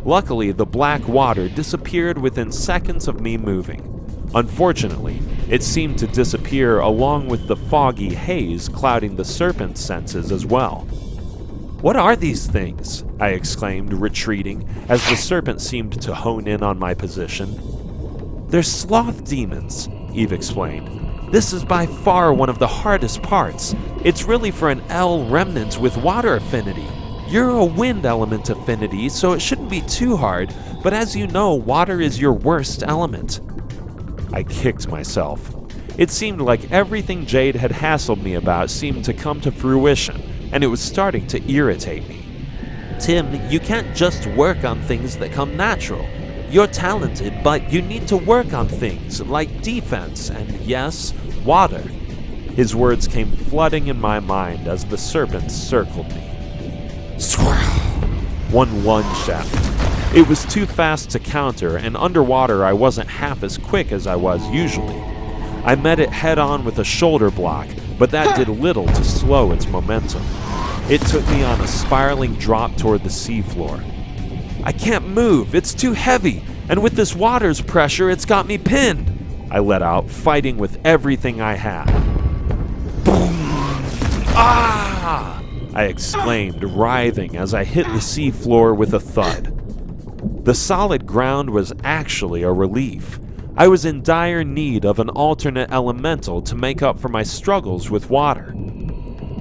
Luckily, the black water disappeared within seconds of me moving. Unfortunately, it seemed to disappear along with the foggy haze clouding the serpent's senses as well. What are these things? I exclaimed, retreating, as the serpent seemed to hone in on my position. They're sloth demons, Eve explained. This is by far one of the hardest parts. It's really for an L remnant with water affinity. You're a wind element affinity, so it shouldn't be too hard, but as you know, water is your worst element. I kicked myself. It seemed like everything Jade had hassled me about seemed to come to fruition, and it was starting to irritate me. Tim, you can't just work on things that come natural. You're talented, but you need to work on things like defense and, yes, water. His words came flooding in my mind as the serpent circled me. Swirl! One lunged at me. It was too fast to counter, and underwater I wasn't half as quick as I was usually. I met it head-on with a shoulder block, but that did little to slow its momentum. It took me on a spiraling drop toward the seafloor. I can't move, it's too heavy, and with this water's pressure, it's got me pinned. I let out, fighting with everything I had. Boom! Ah! I exclaimed, writhing as I hit the seafloor with a thud. The solid ground was actually a relief. I was in dire need of an alternate elemental to make up for my struggles with water.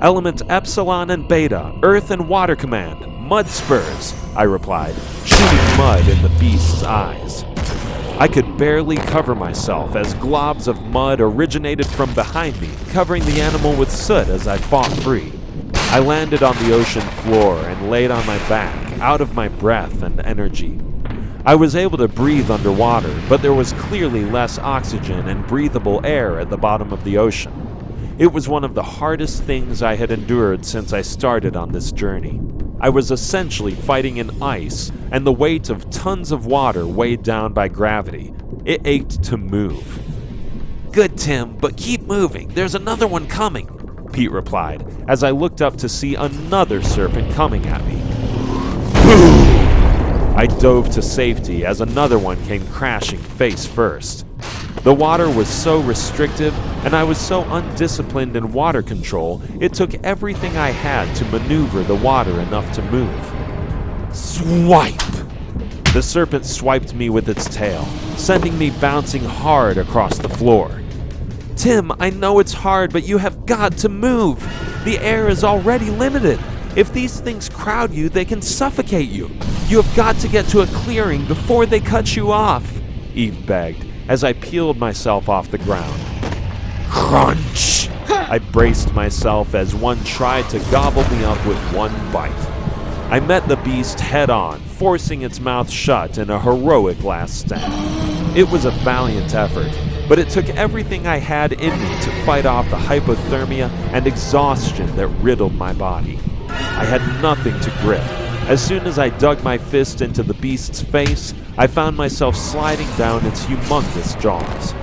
Element Epsilon and Beta, Earth and Water Command, Mud Spurs, I replied, shooting mud in the beast's eyes. I could barely cover myself as globs of mud originated from behind me, covering the animal with soot as I fought free. I landed on the ocean floor and laid on my back, out of my breath and energy. I was able to breathe underwater, but there was clearly less oxygen and breathable air at the bottom of the ocean. It was one of the hardest things I had endured since I started on this journey. I was essentially fighting in ice, and the weight of tons of water weighed down by gravity. It ached to move. Good, Tim, but keep moving. There's another one coming, Pete replied, as I looked up to see another serpent coming at me. I dove to safety as another one came crashing face first. The water was so restrictive, and I was so undisciplined in water control, it took everything I had to maneuver the water enough to move. Swipe! The serpent swiped me with its tail, sending me bouncing hard across the floor. Tim, I know it's hard, but you have got to move. The air is already limited. If these things crowd you, they can suffocate you. You have got to get to a clearing before they cut you off, Eve begged, as I peeled myself off the ground. Crunch! I braced myself as one tried to gobble me up with one bite. I met the beast head-on, forcing its mouth shut in a heroic last stand. It was a valiant effort, but it took everything I had in me to fight off the hypothermia and exhaustion that riddled my body. I had nothing to grip. As soon as I dug my fist into the beast's face, I found myself sliding down its humongous jaws.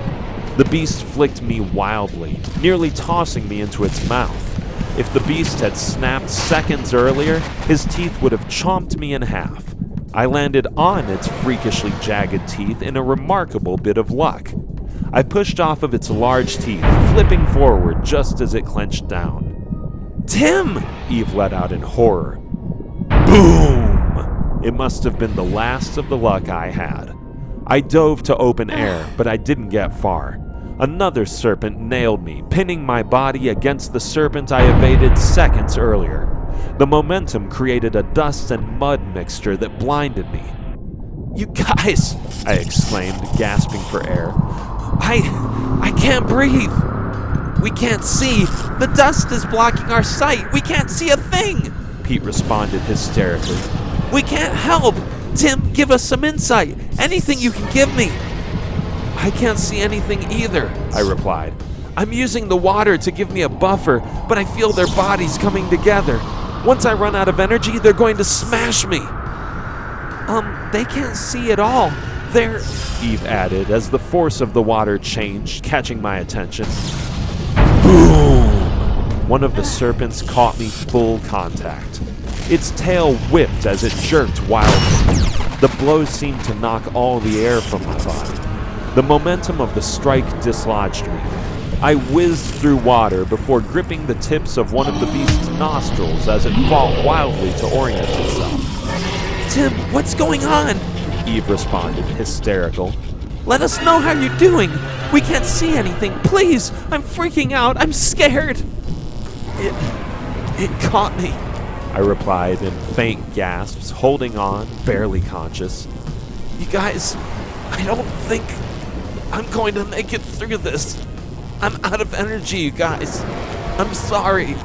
The beast flicked me wildly, nearly tossing me into its mouth. If the beast had snapped seconds earlier, his teeth would have chomped me in half. I landed on its freakishly jagged teeth in a remarkable bit of luck. I pushed off of its large teeth, flipping forward just as it clenched down. Tim! Eve let out in horror. Boom! It must have been the last of the luck I had. I dove to open air, but I didn't get far. Another serpent nailed me, pinning my body against the serpent I evaded seconds earlier. The momentum created a dust and mud mixture that blinded me. You guys! I exclaimed, gasping for air. I can't breathe! We can't see. The dust is blocking our sight. We can't see a thing, Pete responded hysterically. We can't help. Tim, give us some insight. Anything you can give me. I can't see anything either, I replied. I'm using the water to give me a buffer, but I feel their bodies coming together. Once I run out of energy, they're going to smash me. They can't see at all. They're... Eve added as the force of the water changed, catching my attention. Boom! One of the serpents caught me full contact. Its tail whipped as it jerked wildly. The blows seemed to knock all the air from my body. The momentum of the strike dislodged me. I whizzed through water before gripping the tips of one of the beast's nostrils as it fought wildly to orient itself. Tim, what's going on? Eve responded, hysterical. Let us know how you're doing. We can't see anything. Please, I'm freaking out. I'm scared. It caught me, I replied in faint gasps, holding on, barely conscious. You guys, I don't think I'm going to make it through this. I'm out of energy, you guys. I'm sorry.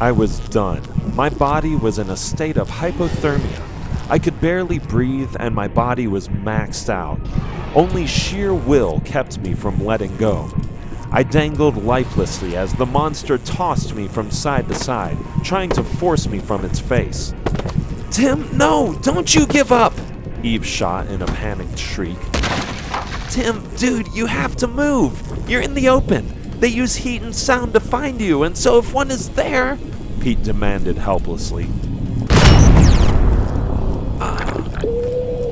I was done. My body was in a state of hypothermia. I could barely breathe and my body was maxed out. Only sheer will kept me from letting go. I dangled lifelessly as the monster tossed me from side to side, trying to force me from its face. Tim, no! Don't you give up! Eve shot in a panicked shriek. Tim, dude, you have to move! You're in the open! They use heat and sound to find you, and so if one is there... Pete demanded helplessly.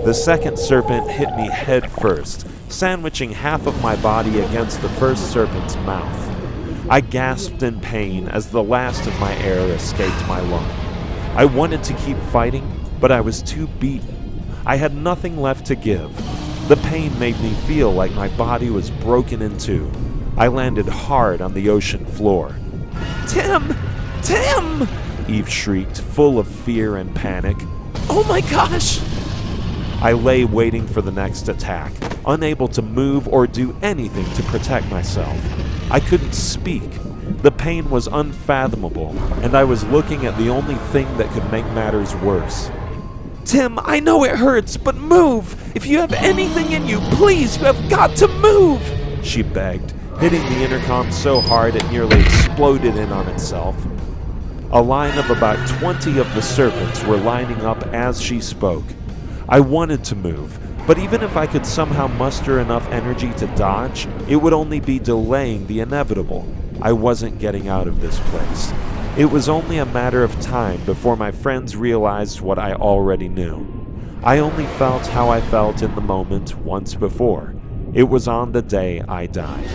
The second serpent hit me head first, sandwiching half of my body against the first serpent's mouth. I gasped in pain as the last of my air escaped my lung. I wanted to keep fighting, but I was too beaten. I had nothing left to give. The pain made me feel like my body was broken in two. I landed hard on the ocean floor. Tim! Tim! Eve shrieked, full of fear and panic. Oh my gosh! I lay waiting for the next attack, unable to move or do anything to protect myself. I couldn't speak. The pain was unfathomable, and I was looking at the only thing that could make matters worse. Tim, I know it hurts, but move! If you have anything in you, please, you have got to move! She begged, hitting the intercom so hard it nearly exploded in on itself. A line of about 20 of the serpents were lining up as she spoke. I wanted to move, but even if I could somehow muster enough energy to dodge, it would only be delaying the inevitable. I wasn't getting out of this place. It was only a matter of time before my friends realized what I already knew. I only felt how I felt in the moment once before. It was on the day I died.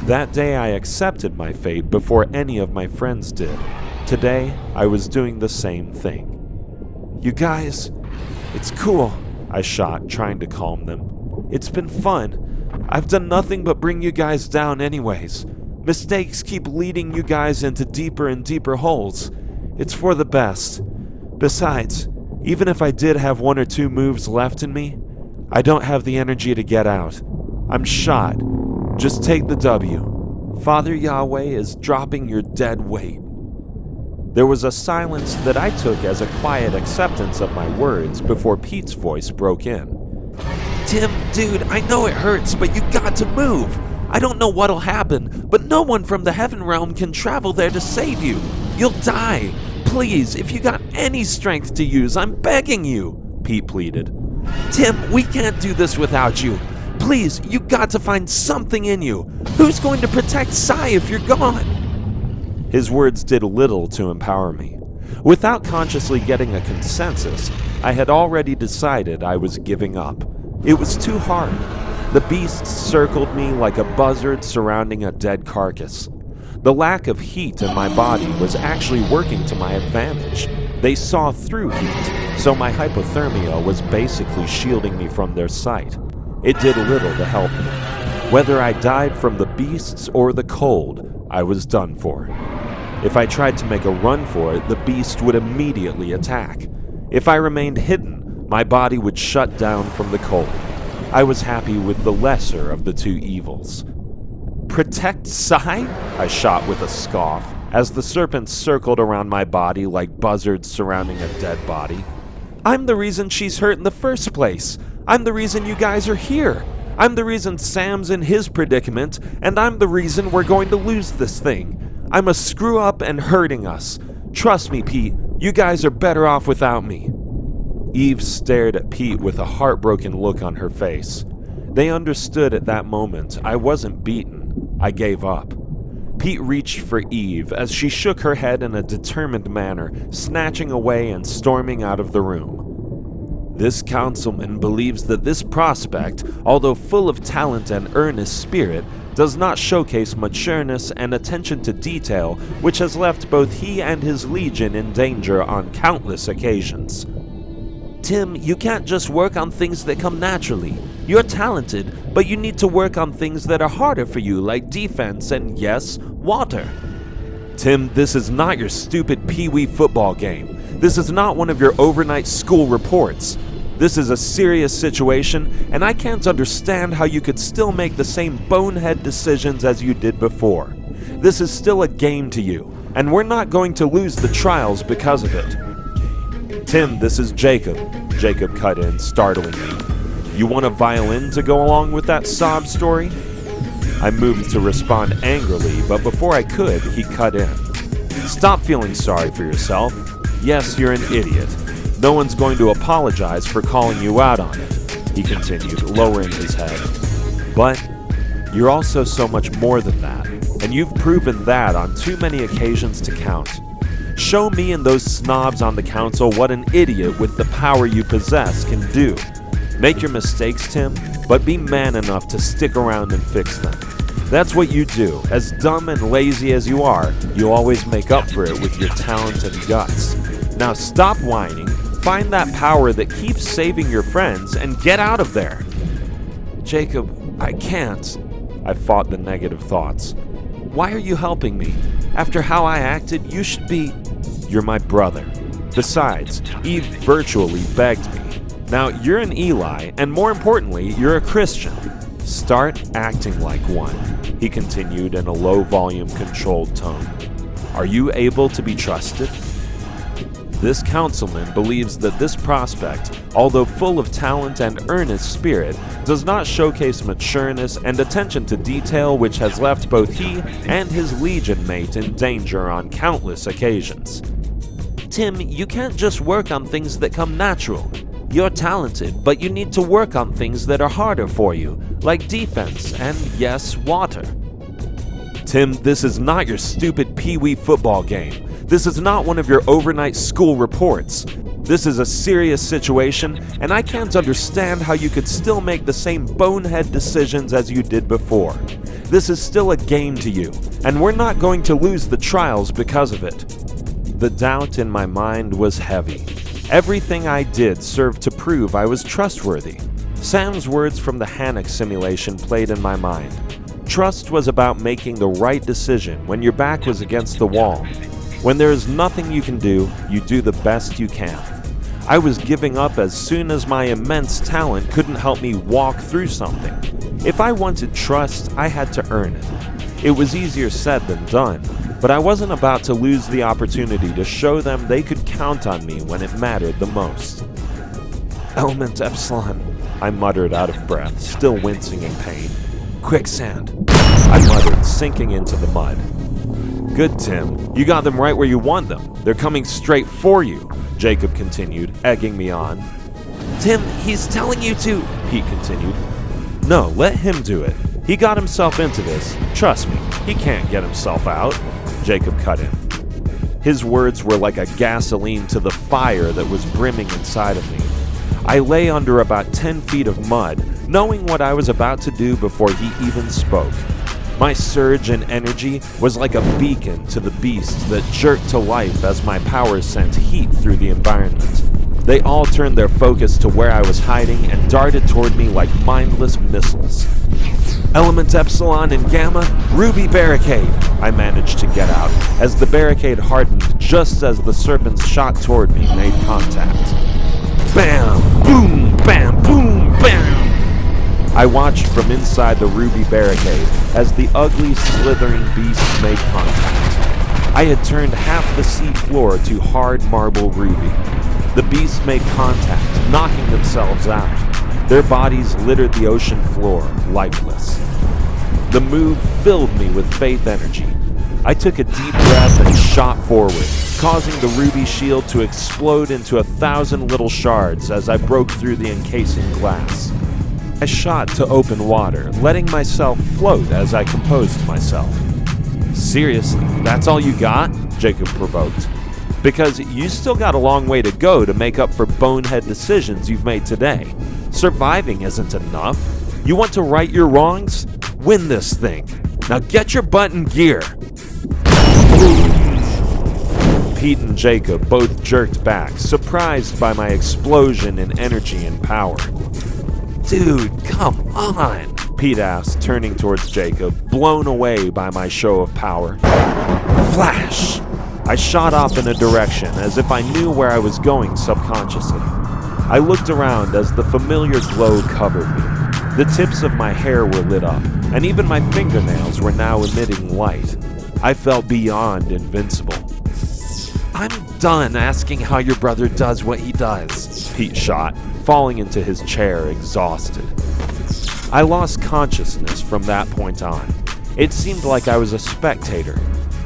That day I accepted my fate before any of my friends did. Today, I was doing the same thing. You guys, it's cool, I shot, trying to calm them. It's been fun. I've done nothing but bring you guys down anyways. Mistakes keep leading you guys into deeper and deeper holes. It's for the best. Besides, even if I did have one or two moves left in me, I don't have the energy to get out. I'm shot. Just take the W. Father Yahweh is dropping your dead weight. There was a silence that I took as a quiet acceptance of my words before Pete's voice broke in. Tim, dude, I know it hurts, but you got to move. I don't know what'll happen, but no one from the heaven realm can travel there to save you. You'll die. Please, if you got any strength to use, I'm begging you, Pete pleaded. Tim, we can't do this without you. Please, you got to find something in you. Who's going to protect Sai if you're gone? His words did little to empower me. Without consciously getting a consensus, I had already decided I was giving up. It was too hard. The beasts circled me like a buzzard surrounding a dead carcass. The lack of heat in my body was actually working to my advantage. They saw through heat, so my hypothermia was basically shielding me from their sight. It did little to help me. Whether I died from the beasts or the cold, I was done for. If I tried to make a run for it, the beast would immediately attack. If I remained hidden, my body would shut down from the cold. I was happy with the lesser of the two evils. protect Psi? I shot with a scoff, as the serpents circled around my body like buzzards surrounding a dead body. I'm the reason she's hurt in the first place. I'm the reason you guys are here. I'm the reason Sam's in his predicament, and I'm the reason we're going to lose this thing. I'm a screw-up and hurting us. Trust me, Pete, you guys are better off without me. Eve stared at Pete with a heartbroken look on her face. They understood at that moment I wasn't beaten. I gave up. Pete reached for Eve as she shook her head in a determined manner, snatching away and storming out of the room. This councilman believes that this prospect, although full of talent and earnest spirit, does not showcase matureness and attention to detail, which has left both he and his legion in danger on countless occasions. Tim, you can't just work on things that come naturally. You're talented, but you need to work on things that are harder for you, like defense and, yes, water. Tim, this is not your stupid pee-wee football game. This is not one of your overnight school reports. This is a serious situation, and I can't understand how you could still make the same bonehead decisions as you did before. This is still a game to you, and we're not going to lose the trials because of it. Tim, this is Jacob. Jacob cut in, startling me. You want a violin to go along with that sob story? I moved to respond angrily, but before I could, he cut in. Stop feeling sorry for yourself. Yes, you're an idiot. No one's going to apologize for calling you out on it, he continued, lowering his head. But you're also so much more than that, and you've proven that on too many occasions to count. Show me and those snobs on the council what an idiot with the power you possess can do. Make your mistakes, Tim, but be man enough to stick around and fix them. That's what you do. As dumb and lazy as you are, you always make up for it with your talent and guts. Now stop whining, find that power that keeps saving your friends, and get out of there. Jacob, I can't. I fought the negative thoughts. Why are you helping me? After how I acted, you should be... You're my brother. Besides, Eve virtually begged me. Now, you're an Eli, and more importantly, you're a Christian. Start acting like one, he continued in a low-volume, controlled tone. Are you able to be trusted? This councilman believes that this prospect, although full of talent and earnest spirit, does not showcase matureness and attention to detail, which has left both he and his legion mate in danger on countless occasions. Tim, you can't just work on things that come natural. You're talented, but you need to work on things that are harder for you, like defense and, yes, water. Tim, this is not your stupid pee-wee football game. This is not one of your overnight school reports. This is a serious situation, and I can't understand how you could still make the same bonehead decisions as you did before. This is still a game to you, and we're not going to lose the trials because of it. The doubt in my mind was heavy. Everything I did served to prove I was trustworthy. Sam's words from the Hannock simulation played in my mind. Trust was about making the right decision when your back was against the wall. When there is nothing you can do, you do the best you can. I was giving up as soon as my immense talent couldn't help me walk through something. If I wanted trust, I had to earn it. It was easier said than done, but I wasn't about to lose the opportunity to show them they could count on me when it mattered the most. Element Epsilon, I muttered out of breath, still wincing in pain. Quicksand, I muttered, sinking into the mud. Good, Tim. You got them right where you want them. They're coming straight for you, Jacob continued, egging me on. Tim, he's telling you to, Pete continued. No, let him do it. He got himself into this. Trust me, he can't get himself out, Jacob cut in. His words were like a gasoline to the fire that was brimming inside of me. I lay under about 10 feet of mud, knowing what I was about to do before he even spoke. My surge in energy was like a beacon to the beasts that jerked to life as my powers sent heat through the environment. They all turned their focus to where I was hiding and darted toward me like mindless missiles. Element Epsilon and Gamma, Ruby Barricade, I managed to get out, as the barricade hardened just as the serpents shot toward me made contact. Bam! Boom! Bam! Boom! Bam! I watched from inside the ruby barricade as the ugly, slithering beast made contact. I had turned half the sea floor to hard marble ruby. The beasts made contact, knocking themselves out. Their bodies littered the ocean floor, lifeless. The move filled me with faith energy. I took a deep breath and shot forward, causing the ruby shield to explode into 1,000 little shards as I broke through the encasing glass. I shot to open water, letting myself float as I composed myself. Seriously, that's all you got? Jacob provoked. Because you still got a long way to go to make up for bonehead decisions you've made today. Surviving isn't enough. You want to right your wrongs? Win this thing. Now get your butt in gear. Pete and Jacob both jerked back, surprised by my explosion in energy and power. Dude, come on, Pete asked, turning towards Jacob, blown away by my show of power. Flash! I shot off in a direction as if I knew where I was going subconsciously. I looked around as the familiar glow covered me. The tips of my hair were lit up, and even my fingernails were now emitting light. I felt beyond invincible. I'm done asking how your brother does what he does, Pete shot, falling into his chair exhausted. I lost consciousness from that point on. It seemed like I was a spectator.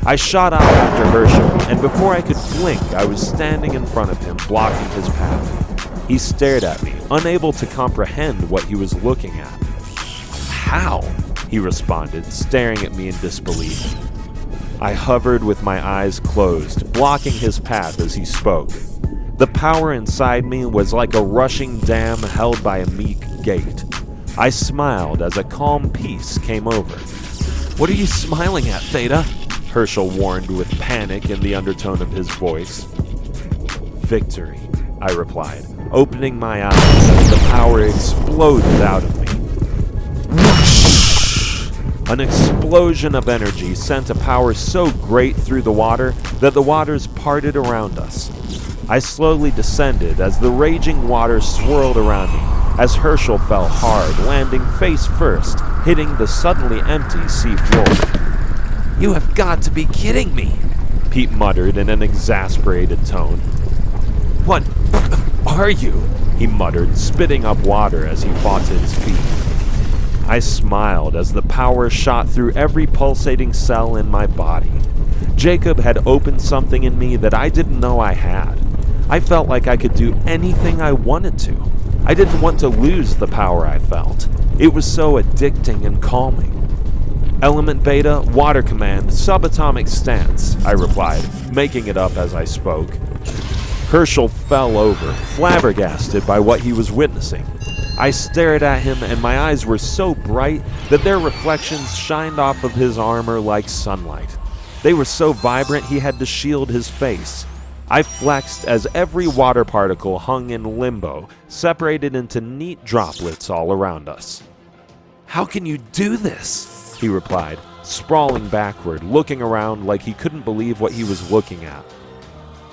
I shot out after Herschel, and before I could blink, I was standing in front of him, blocking his path. He stared at me, unable to comprehend what he was looking at. How? He responded, staring at me in disbelief. I hovered with my eyes closed, blocking his path as he spoke. The power inside me was like a rushing dam held by a meek gate. I smiled as a calm peace came over. What are you smiling at, Theta? Herschel warned with panic in the undertone of his voice. Victory, I replied, opening my eyes as the power exploded out of me. Whoosh! An explosion of energy sent a power so great through the water that the waters parted around us. I slowly descended as the raging water swirled around me, as Herschel fell hard, landing face first, hitting the suddenly empty sea floor. You have got to be kidding me, Pete muttered in an exasperated tone. What are you? He muttered, spitting up water as he fought to his feet. I smiled as the power shot through every pulsating cell in my body. Jacob had opened something in me that I didn't know I had. I felt like I could do anything I wanted to. I didn't want to lose the power I felt. It was so addicting and calming. Element Beta, Water Command, Subatomic Stance, I replied, making it up as I spoke. Herschel fell over, flabbergasted by what he was witnessing. I stared at him, and my eyes were so bright that their reflections shined off of his armor like sunlight. They were so vibrant he had to shield his face. I flexed as every water particle hung in limbo, separated into neat droplets all around us. How can you do this? He replied, sprawling backward, looking around like he couldn't believe what he was looking at.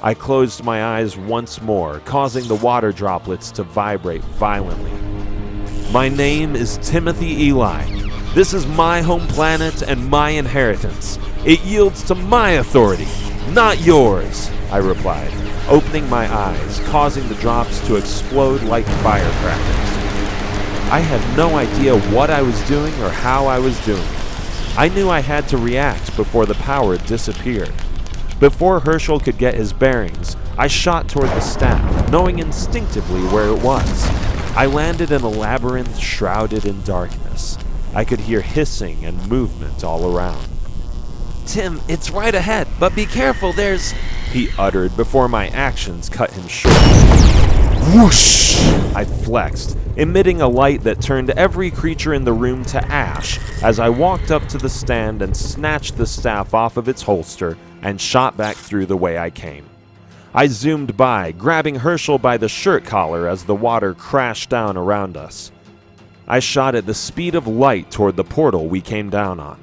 I closed my eyes once more, causing the water droplets to vibrate violently. My name is Timothy Eli. This is my home planet and my inheritance. It yields to my authority, not yours, I replied, opening my eyes, causing the drops to explode like firecrackers. I had no idea what I was doing or how I was doing it. I knew I had to react before the power disappeared. Before Herschel could get his bearings, I shot toward the staff, knowing instinctively where it was. I landed in a labyrinth shrouded in darkness. I could hear hissing and movement all around. Tim, it's right ahead, but be careful, there's... he uttered before my actions cut him short. Whoosh! I flexed, emitting a light that turned every creature in the room to ash as I walked up to the stand and snatched the staff off of its holster and shot back through the way I came. I zoomed by, grabbing Herschel by the shirt collar as the water crashed down around us. I shot at the speed of light toward the portal we came down on.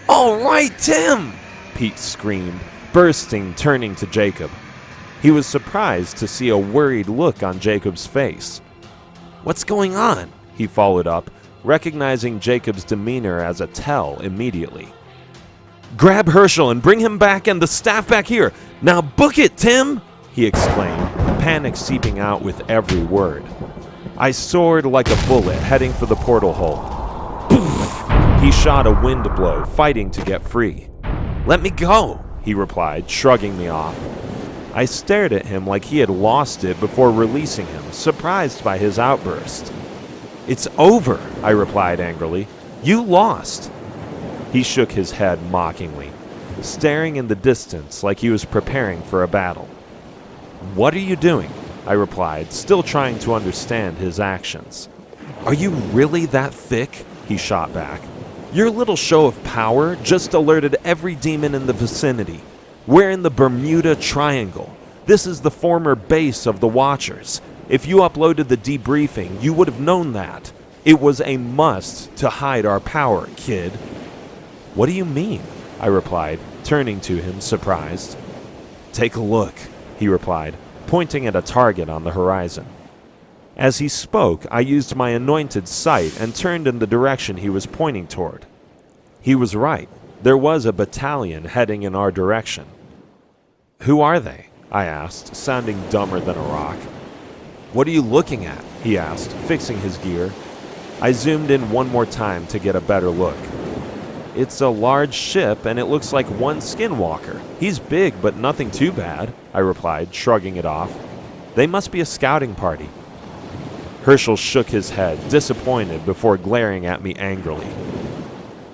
All right, Tim! Pete screamed, bursting, turning to Jacob. He was surprised to see a worried look on Jacob's face. What's going on? He followed up, recognizing Jacob's demeanor as a tell immediately. "Grab Herschel and bring him back and the staff back here! Now book it, Tim!" he exclaimed, panic seeping out with every word. I soared like a bullet, heading for the portal hole. Poof! He shot a wind blow, fighting to get free. "Let me go," he replied, shrugging me off. I stared at him like he had lost it before releasing him, surprised by his outburst. "It's over," I replied angrily. "You lost." He shook his head mockingly, staring in the distance like he was preparing for a battle. "What are you doing?" I replied, still trying to understand his actions. "Are you really that thick?" he shot back. "Your little show of power just alerted every demon in the vicinity. We're in the Bermuda Triangle. This is the former base of the Watchers. If you uploaded the debriefing, you would have known that. It was a must to hide our power, kid." "What do you mean?" I replied, turning to him, surprised. "Take a look," he replied, pointing at a target on the horizon. As he spoke, I used my anointed sight and turned in the direction he was pointing toward. He was right. There was a battalion heading in our direction. "Who are they?" I asked, sounding dumber than a rock. "What are you looking at?" he asked, fixing his gear. I zoomed in one more time to get a better look. "It's a large ship, and it looks like one skinwalker. He's big, but nothing too bad," I replied, shrugging it off. "They must be a scouting party." Herschel shook his head, disappointed, before glaring at me angrily.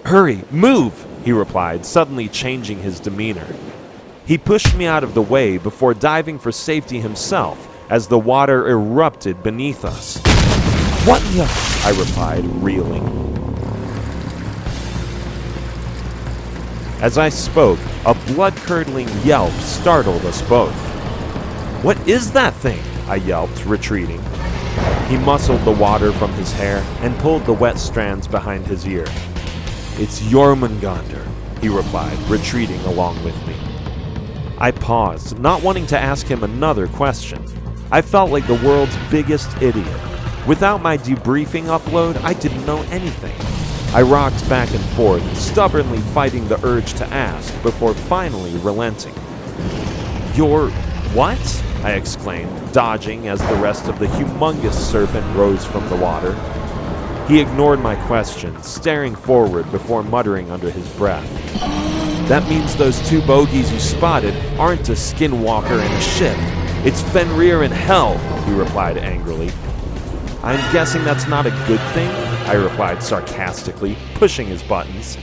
"Hurry, move!" he replied, suddenly changing his demeanor. He pushed me out of the way before diving for safety himself as the water erupted beneath us. "What the?" I replied, reeling. As I spoke, a blood-curdling yelp startled us both. "What is that thing?" I yelped, retreating. He muscled the water from his hair and pulled the wet strands behind his ear. "It's Jormungandr," he replied, retreating along with me. I paused, not wanting to ask him another question. I felt like the world's biggest idiot. Without my debriefing upload, I didn't know anything. I rocked back and forth, stubbornly fighting the urge to ask, before finally relenting. "You're what?" I exclaimed, dodging as the rest of the humongous serpent rose from the water. He ignored my question, staring forward before muttering under his breath. "That means those two bogies you spotted aren't a skinwalker in a ship. It's Fenrir in hell," he replied angrily. "I'm guessing that's not a good thing," I replied sarcastically, pushing his buttons.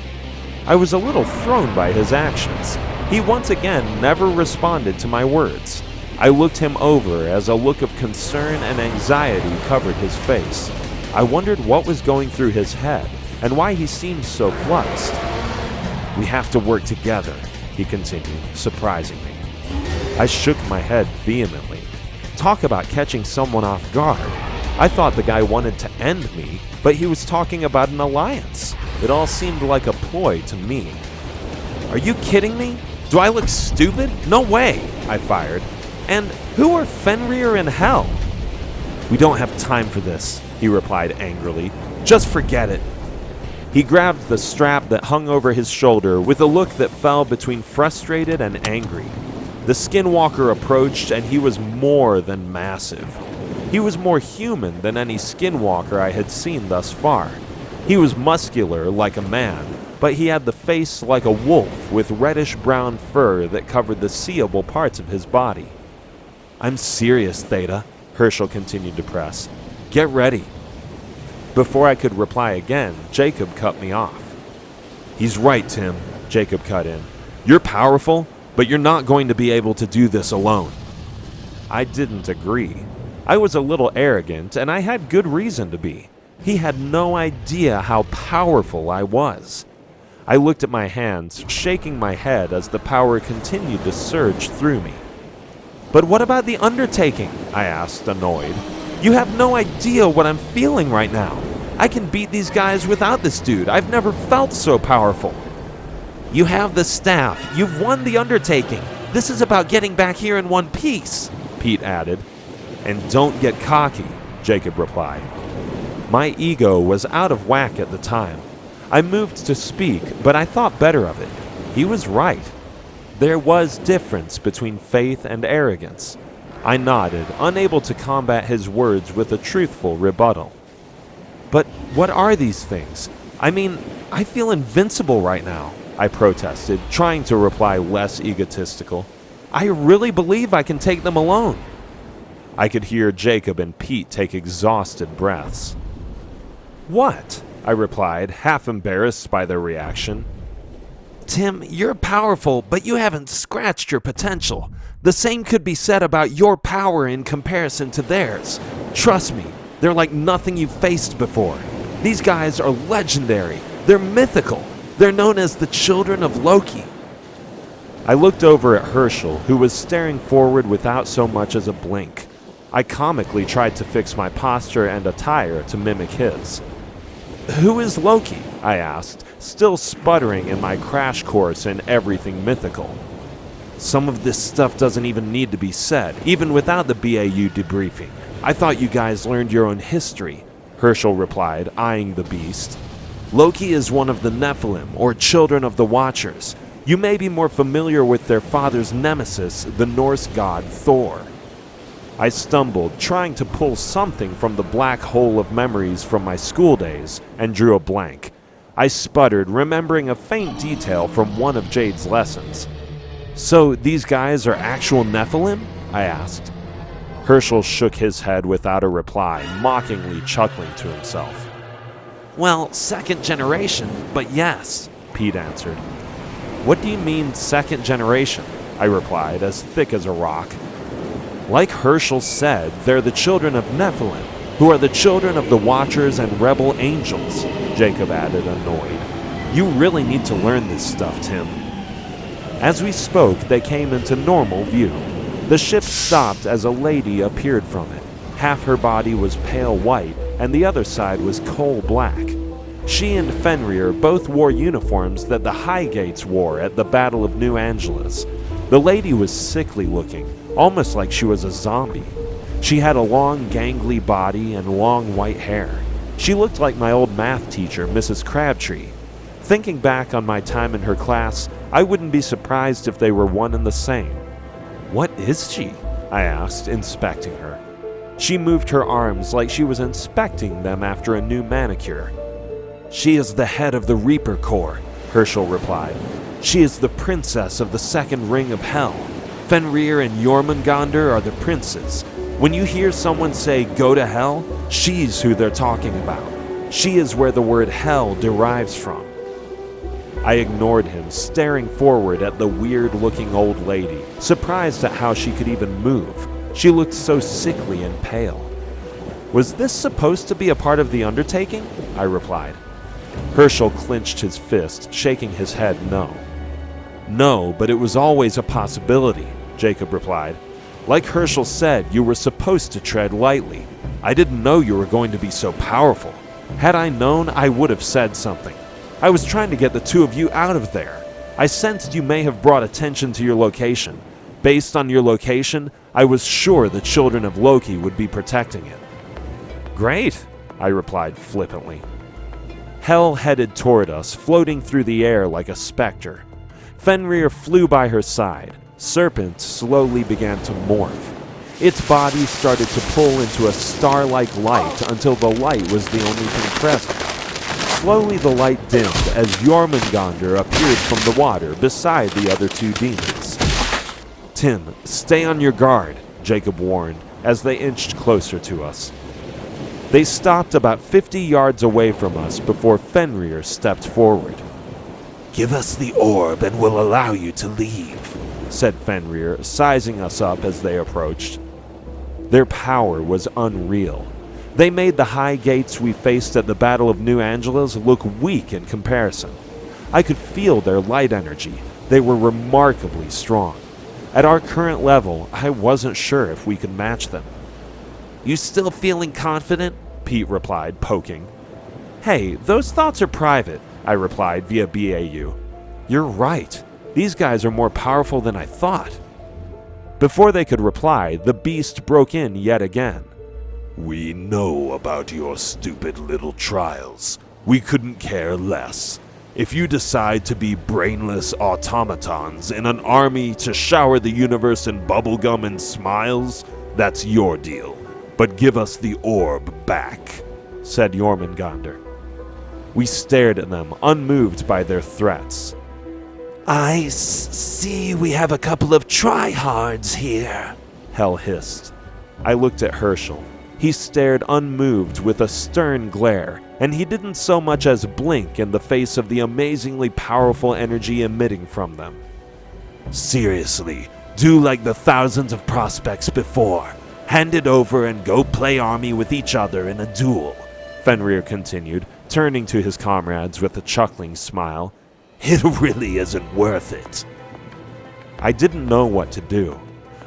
I was a little thrown by his actions. He once again never responded to my words. I looked him over as a look of concern and anxiety covered his face. I wondered what was going through his head and why he seemed so flustered. "We have to work together," he continued, surprising me. I shook my head vehemently. Talk about catching someone off guard. I thought the guy wanted to end me, but he was talking about an alliance. It all seemed like a ploy to me. "Are you kidding me? Do I look stupid? No way!" I fired. "And who are Fenrir in hell?" "We don't have time for this," he replied angrily. "Just forget it." He grabbed the strap that hung over his shoulder with a look that fell between frustrated and angry. The skinwalker approached, and he was more than massive. He was more human than any skinwalker I had seen thus far. He was muscular like a man, but he had the face like a wolf with reddish-brown fur that covered the seeable parts of his body. "I'm serious, Theta," Herschel continued to press. "Get ready." Before I could reply again, Jacob cut me off. "He's right, Tim," Jacob cut in. "You're powerful, but you're not going to be able to do this alone." I didn't agree. I was a little arrogant, and I had good reason to be. He had no idea how powerful I was. I looked at my hands, shaking my head as the power continued to surge through me. "But what about the undertaking?" I asked, annoyed. "You have no idea what I'm feeling right now. I can beat these guys without this dude. I've never felt so powerful." "You have the staff. You've won the undertaking. This is about getting back here in one piece," Pete added. "And don't get cocky," Jacob replied. My ego was out of whack at the time. I moved to speak, but I thought better of it. He was right. There was difference between faith and arrogance. I nodded, unable to combat his words with a truthful rebuttal. But what are these things? I mean, I feel invincible right now, I protested, trying to reply less egotistical. I really believe I can take them alone. I could hear Jacob and Pete take exhausted breaths. What? I replied, half embarrassed by their reaction. Tim, you're powerful, but you haven't scratched your potential. The same could be said about your power in comparison to theirs. Trust me, they're like nothing you've faced before. These guys are legendary. They're mythical. They're known as the children of Loki. I looked over at Herschel, who was staring forward without so much as a blink. I comically tried to fix my posture and attire to mimic his. Who is Loki? I asked, still sputtering in my crash course in everything mythical. Some of this stuff doesn't even need to be said, even without the BAU debriefing. I thought you guys learned your own history, Herschel replied, eyeing the beast. Loki is one of the Nephilim, or children of the Watchers. You may be more familiar with their father's nemesis, the Norse god Thor. I stumbled, trying to pull something from the black hole of memories from my school days, and drew a blank. I sputtered, remembering a faint detail from one of Jade's lessons. So these guys are actual Nephilim? I asked. Herschel shook his head without a reply, mockingly chuckling to himself. Well, second generation, but yes, Pete answered. What do you mean second generation? I replied, as thick as a rock. Like Herschel said, they're the children of Nephilim, who are the children of the Watchers and rebel angels, Jacob added, annoyed. You really need to learn this stuff, Tim. As we spoke, they came into normal view. The ship stopped as a lady appeared from it. Half her body was pale white, and the other side was coal black. She and Fenrir both wore uniforms that the Highgates wore at the Battle of New Angeles. The lady was sickly looking, almost like she was a zombie. She had a long, gangly body and long white hair. She looked like my old math teacher, Mrs. Crabtree. Thinking back on my time in her class, I wouldn't be surprised if they were one and the same. What is she? I asked, inspecting her. She moved her arms like she was inspecting them after a new manicure. She is the head of the Reaper Corps, Herschel replied. She is the princess of the second ring of hell. Fenrir and Jormungandr are the princes. When you hear someone say, go to hell, she's who they're talking about. She is where the word hell derives from. I ignored him, staring forward at the weird-looking old lady, surprised at how she could even move. She looked so sickly and pale. Was this supposed to be a part of the undertaking? I replied. Herschel clenched his fist, shaking his head no. No, but it was always a possibility, Jacob replied. Like Herschel said, you were supposed to tread lightly. I didn't know you were going to be so powerful. Had I known, I would have said something. I was trying to get the two of you out of there. I sensed you may have brought attention to your location. Based on your location, I was sure the children of Loki would be protecting it. Great, I replied flippantly. Hel headed toward us, floating through the air like a specter. Fenrir flew by her side. Serpent slowly began to morph. Its body started to pull into a star-like light until the light was the only thing present. Slowly the light dimmed as Jormungandr appeared from the water beside the other two demons. Tim, stay on your guard, Jacob warned as they inched closer to us. They stopped about 50 yards away from us before Fenrir stepped forward. Give us the orb and we'll allow you to leave, said Fenrir, sizing us up as they approached. Their power was unreal. They made the Highgates we faced at the Battle of New Angeles look weak in comparison. I could feel their light energy. They were remarkably strong. At our current level, I wasn't sure if we could match them. You still feeling confident? Pete replied, poking. Hey, those thoughts are private, I replied via BAU. You're right. These guys are more powerful than I thought. Before they could reply, the beast broke in yet again. We know about your stupid little trials. We couldn't care less. If you decide to be brainless automatons in an army to shower the universe in bubblegum and smiles, that's your deal. But give us the orb back, said Jormungandr. We stared at them, unmoved by their threats. I see we have a couple of tryhards here, Hel hissed. I looked at Herschel. He stared unmoved with a stern glare, and he didn't so much as blink in the face of the amazingly powerful energy emitting from them. Seriously, do like the thousands of prospects before. Hand it over and go play army with each other in a duel, Fenrir continued, turning to his comrades with a chuckling smile. It really isn't worth it. I didn't know what to do.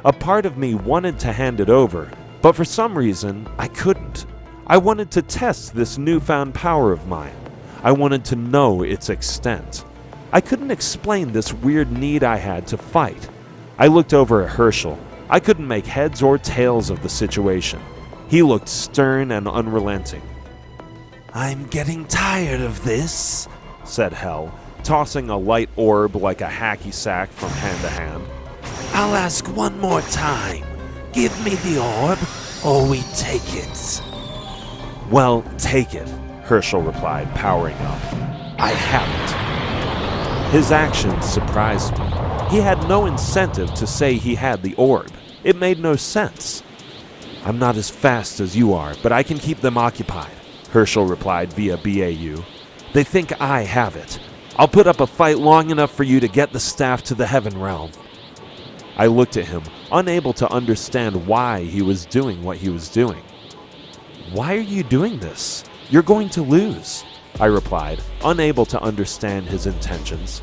A part of me wanted to hand it over, but for some reason, I couldn't. I wanted to test this newfound power of mine. I wanted to know its extent. I couldn't explain this weird need I had to fight. I looked over at Herschel. I couldn't make heads or tails of the situation. He looked stern and unrelenting. I'm getting tired of this, said Hel, tossing a light orb like a hacky sack from hand to hand. I'll ask one more time. Give me the orb, or we take it. Well, take it, Herschel replied, powering up. I have it. His actions surprised me. He had no incentive to say he had the orb. It made no sense. I'm not as fast as you are, but I can keep them occupied, Herschel replied via BAU. They think I have it. I'll put up a fight long enough for you to get the staff to the Heaven Realm. I looked at him, unable to understand why he was doing what he was doing. Why are you doing this? You're going to lose, I replied, unable to understand his intentions.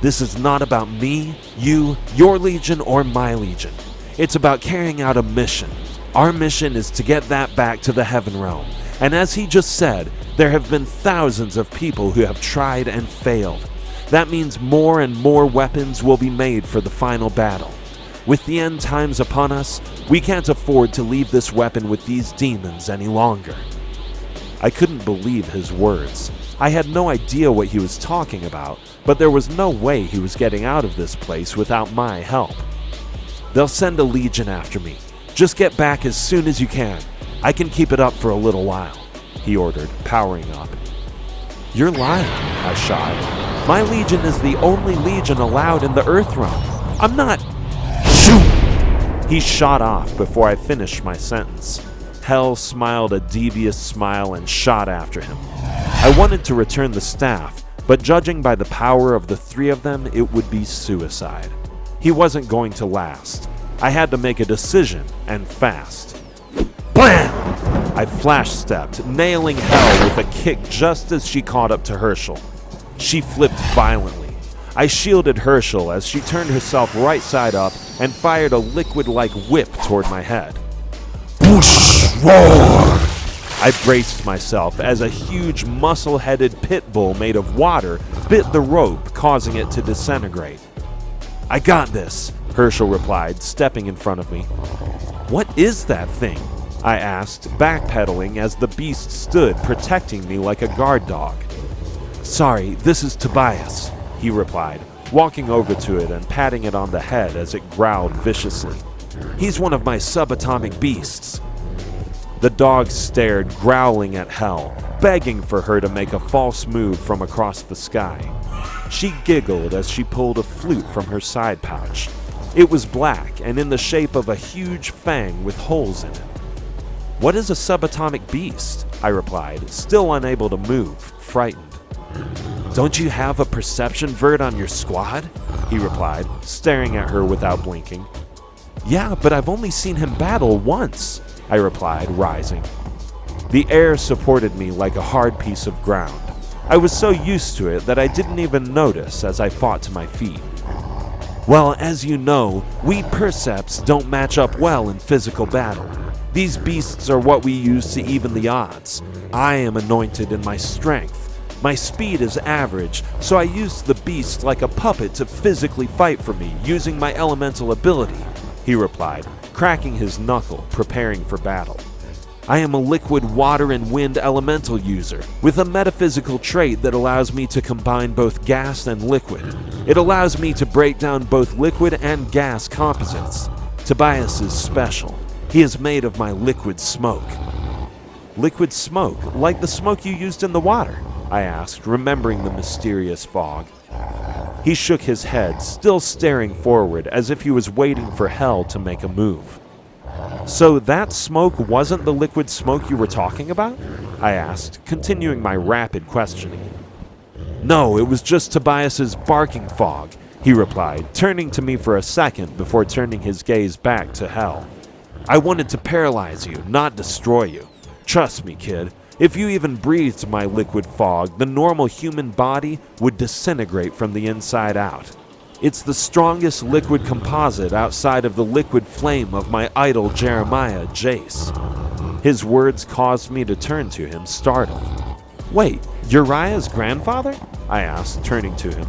This is not about me, you, your legion, or my legion. It's about carrying out a mission. Our mission is to get that back to the Heaven Realm. And as he just said, there have been thousands of people who have tried and failed. That means more and more weapons will be made for the final battle. With the end times upon us, we can't afford to leave this weapon with these demons any longer. I couldn't believe his words. I had no idea what he was talking about, but there was no way he was getting out of this place without my help. They'll send a legion after me. Just get back as soon as you can. I can keep it up for a little while, he ordered, powering up. You're lying, I shot. My legion is the only legion allowed in the Earth Realm. I'm not... Shoot! He shot off before I finished my sentence. Hel smiled a devious smile and shot after him. I wanted to return the staff, but judging by the power of the three of them, it would be suicide. He wasn't going to last. I had to make a decision, and fast. Blam! I flash-stepped, nailing Hel with a kick just as she caught up to Herschel. She flipped violently. I shielded Herschel as she turned herself right side up and fired a liquid-like whip toward my head. Whoosh! Roar! I braced myself as a huge muscle-headed pit bull made of water bit the rope, causing it to disintegrate. I got this, Herschel replied, stepping in front of me. What is that thing? I asked, backpedaling as the beast stood protecting me like a guard dog. Sorry, this is Tobias, he replied, walking over to it and patting it on the head as it growled viciously. He's one of my subatomic beasts. The dog stared, growling at Hel, begging for her to make a false move from across the sky. She giggled as she pulled a flute from her side pouch. It was black and in the shape of a huge fang with holes in it. What is a subatomic beast? I replied, still unable to move, frightened. Don't you have a perception vert on your squad? He replied, staring at her without blinking. Yeah, but I've only seen him battle once, I replied, rising. The air supported me like a hard piece of ground. I was so used to it that I didn't even notice as I fought to my feet. Well, as you know, we percepts don't match up well in physical battle. These beasts are what we use to even the odds. I am anointed in my strength. My speed is average, so I used the beast like a puppet to physically fight for me using my elemental ability, he replied, cracking his knuckle, preparing for battle. I am a liquid water and wind elemental user, with a metaphysical trait that allows me to combine both gas and liquid. It allows me to break down both liquid and gas composites. Tobias is special. He is made of my liquid smoke. Liquid smoke, like the smoke you used in the water? I asked, remembering the mysterious fog. He shook his head, still staring forward as if he was waiting for Hell to make a move. So that smoke wasn't the liquid smoke you were talking about? I asked, continuing my rapid questioning. No, it was just Tobias's barking fog, he replied, turning to me for a second before turning his gaze back to Hell. I wanted to paralyze you, not destroy you. Trust me, kid. If you even breathed my liquid fog, the normal human body would disintegrate from the inside out. It's the strongest liquid composite outside of the liquid flame of my idol Jeremiah, Jace. His words caused me to turn to him, startled. Wait, Uriah's grandfather? I asked, turning to him.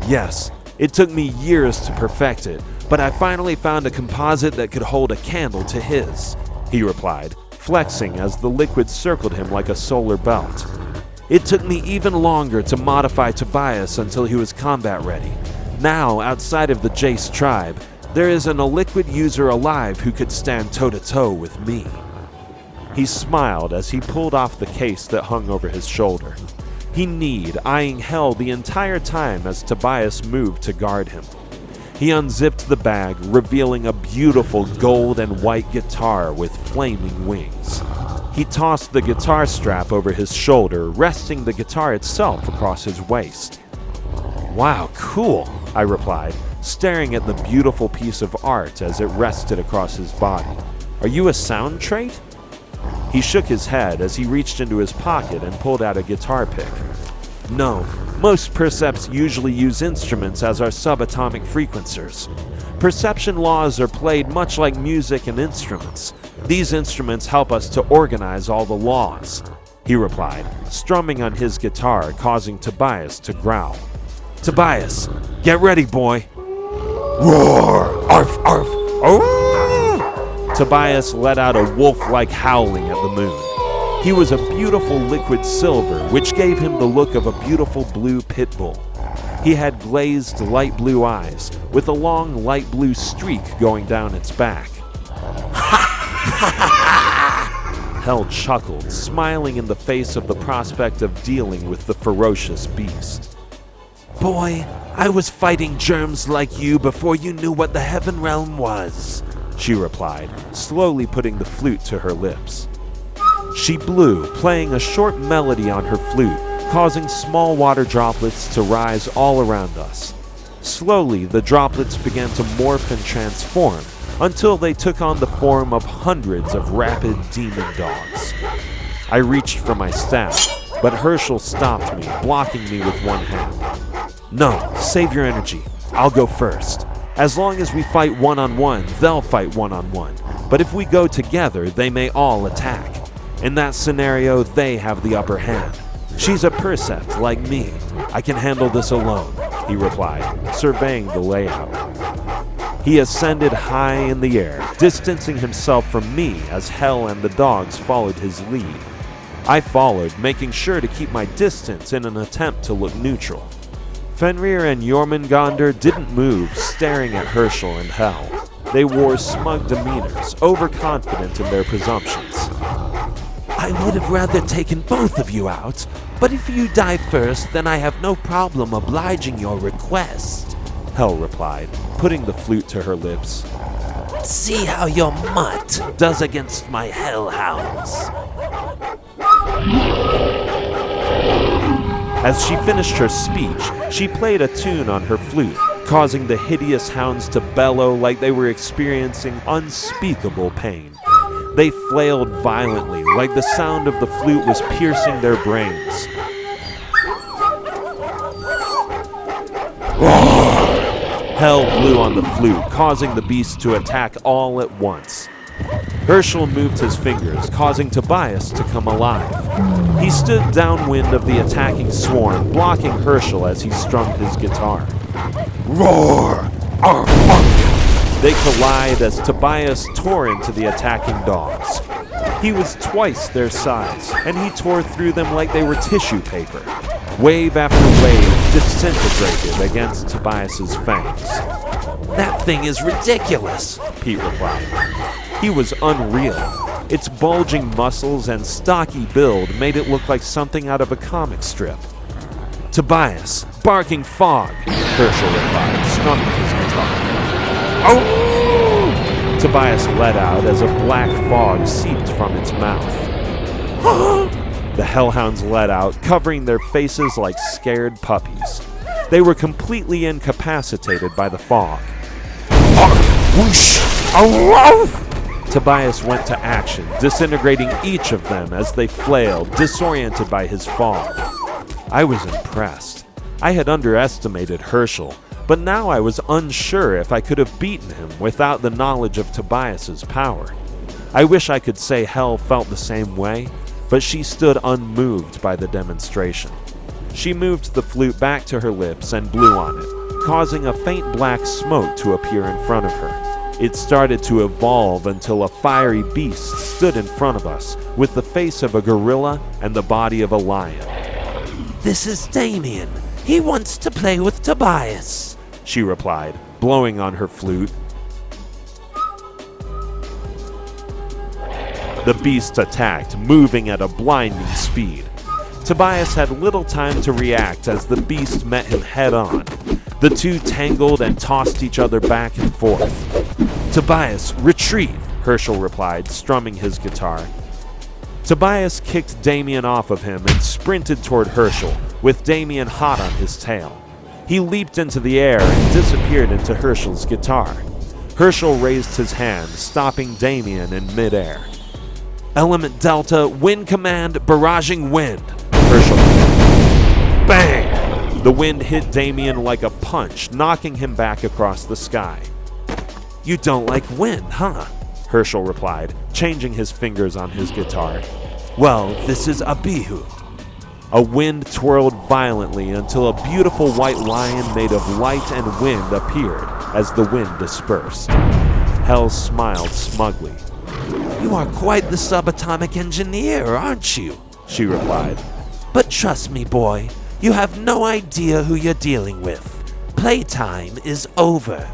Yes, it took me years to perfect it, but I finally found a composite that could hold a candle to his, he replied, flexing as the liquid circled him like a solar belt. It took me even longer to modify Tobias until he was combat ready. Now, outside of the Jace tribe, there isn't a liquid user alive who could stand toe-to-toe with me. He smiled as he pulled off the case that hung over his shoulder. He kneed, eyeing Hell the entire time as Tobias moved to guard him. He unzipped the bag, revealing a beautiful gold and white guitar with flaming wings. He tossed the guitar strap over his shoulder, resting the guitar itself across his waist. Wow, cool, I replied, staring at the beautiful piece of art as it rested across his body. Are you a sound trait? He shook his head as he reached into his pocket and pulled out a guitar pick. No, most percepts usually use instruments as our subatomic frequencers. Perception laws are played much like music and instruments. These instruments help us to organize all the laws, he replied, strumming on his guitar, causing Tobias to growl. Tobias, get ready, boy. Roar! Arf, arf! Oh! Tobias let out a wolf-like howling at the moon. He was a beautiful liquid silver, which gave him the look of a beautiful blue pit bull. He had glazed light blue eyes, with a long light blue streak going down its back. Hell chuckled, smiling in the face of the prospect of dealing with the ferocious beast. Boy, I was fighting germs like you before you knew what the Heaven Realm was, she replied, slowly putting the flute to her lips. She blew, playing a short melody on her flute, causing small water droplets to rise all around us. Slowly, the droplets began to morph and transform until they took on the form of hundreds of rapid demon dogs. I reached for my staff, but Herschel stopped me, blocking me with one hand. No, save your energy. I'll go first. As long as we fight one-on-one, they'll fight one-on-one. But if we go together, they may all attack. In that scenario, they have the upper hand. She's a percept like me. I can handle this alone, he replied, surveying the layout. He ascended high in the air, distancing himself from me as Hell and the dogs followed his lead. I followed, making sure to keep my distance in an attempt to look neutral. Fenrir and Jormungandr didn't move, staring at Herschel and Hell. They wore smug demeanors, overconfident in their presumptions. I would have rather taken both of you out, but if you die first, then I have no problem obliging your request, Hell replied, putting the flute to her lips. See how your mutt does against my hellhounds. As she finished her speech, she played a tune on her flute, causing the hideous hounds to bellow like they were experiencing unspeakable pain. They flailed violently, like the sound of the flute was piercing their brains. Hell blew on the flute, causing the beast to attack all at once. Herschel moved his fingers, causing Tobias to come alive. He stood downwind of the attacking swarm, blocking Herschel as he strummed his guitar. Roar! Arf, arf! They collide as Tobias tore into the attacking dogs. He was twice their size, and he tore through them like they were tissue paper. Wave after wave disintegrated against Tobias's fangs. That thing is ridiculous, Pete replied. He was unreal. Its bulging muscles and stocky build made it look like something out of a comic strip. Tobias, barking fog, Herschel replied, strumming his guitar. Oh! Tobias let out as a black fog seeped from its mouth. The hellhounds let out, covering their faces like scared puppies. They were completely incapacitated by the fog. Tobias went to action, disintegrating each of them as they flailed, disoriented by his fog. I was impressed. I had underestimated Herschel, but now I was unsure if I could have beaten him without the knowledge of Tobias's power. I wish I could say Hell felt the same way, but she stood unmoved by the demonstration. She moved the flute back to her lips and blew on it, causing a faint black smoke to appear in front of her. It started to evolve until a fiery beast stood in front of us, with the face of a gorilla and the body of a lion. This is Damien. He wants to play with Tobias, she replied, blowing on her flute. The beast attacked, moving at a blinding speed. Tobias had little time to react as the beast met him head-on. The two tangled and tossed each other back and forth. Tobias, retreat, Herschel replied, strumming his guitar. Tobias kicked Damien off of him and sprinted toward Herschel, with Damien hot on his tail. He leaped into the air and disappeared into Herschel's guitar. Herschel raised his hand, stopping Damien in midair. Element Delta, wind command, barraging wind, Herschel. Bang! The wind hit Damien like a punch, knocking him back across the sky. You don't like wind, huh? Herschel replied, changing his fingers on his guitar. Well, this is a bihu. A wind twirled violently until a beautiful white lion made of light and wind appeared as the wind dispersed. Hell smiled smugly. You are quite the subatomic engineer, aren't you? She replied. But trust me, boy, you have no idea who you're dealing with. Playtime is over.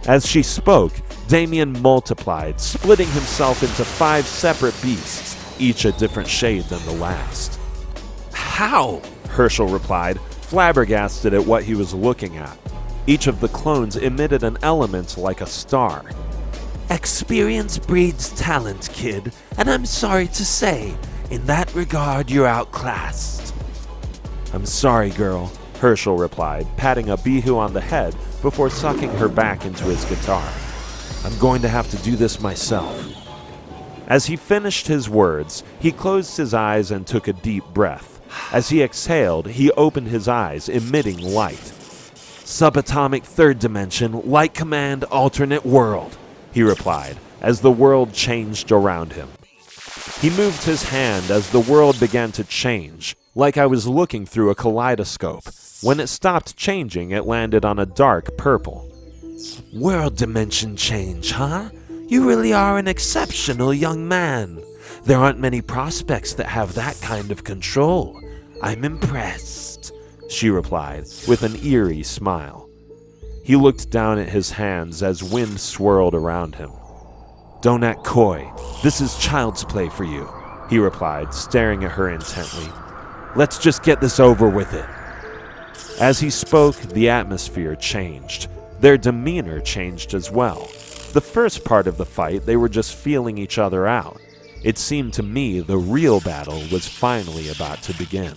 As she spoke, Damien multiplied, splitting himself into 5 separate beasts, each a different shade than the last. How? Herschel replied, flabbergasted at what he was looking at. Each of the clones emitted an element like a star. Experience breeds talent, kid, and I'm sorry to say, in that regard, you're outclassed. I'm sorry, girl, Herschel replied, patting a bihu on the head before sucking her back into his guitar. I'm going to have to do this myself. As he finished his words, he closed his eyes and took a deep breath. As he exhaled, he opened his eyes, emitting light. Subatomic third dimension, light command, alternate world, he replied, as the world changed around him. He moved his hand as the world began to change, like I was looking through a kaleidoscope. When it stopped changing, it landed on a dark purple. World dimension change, huh? You really are an exceptional young man. There aren't many prospects that have that kind of control. I'm impressed, she replied, with an eerie smile. He looked down at his hands as wind swirled around him. Don't act coy. This is child's play for you, he replied, staring at her intently. Let's just get this over with it. As he spoke, the atmosphere changed. Their demeanor changed as well. The first part of the fight, they were just feeling each other out. It seemed to me the real battle was finally about to begin.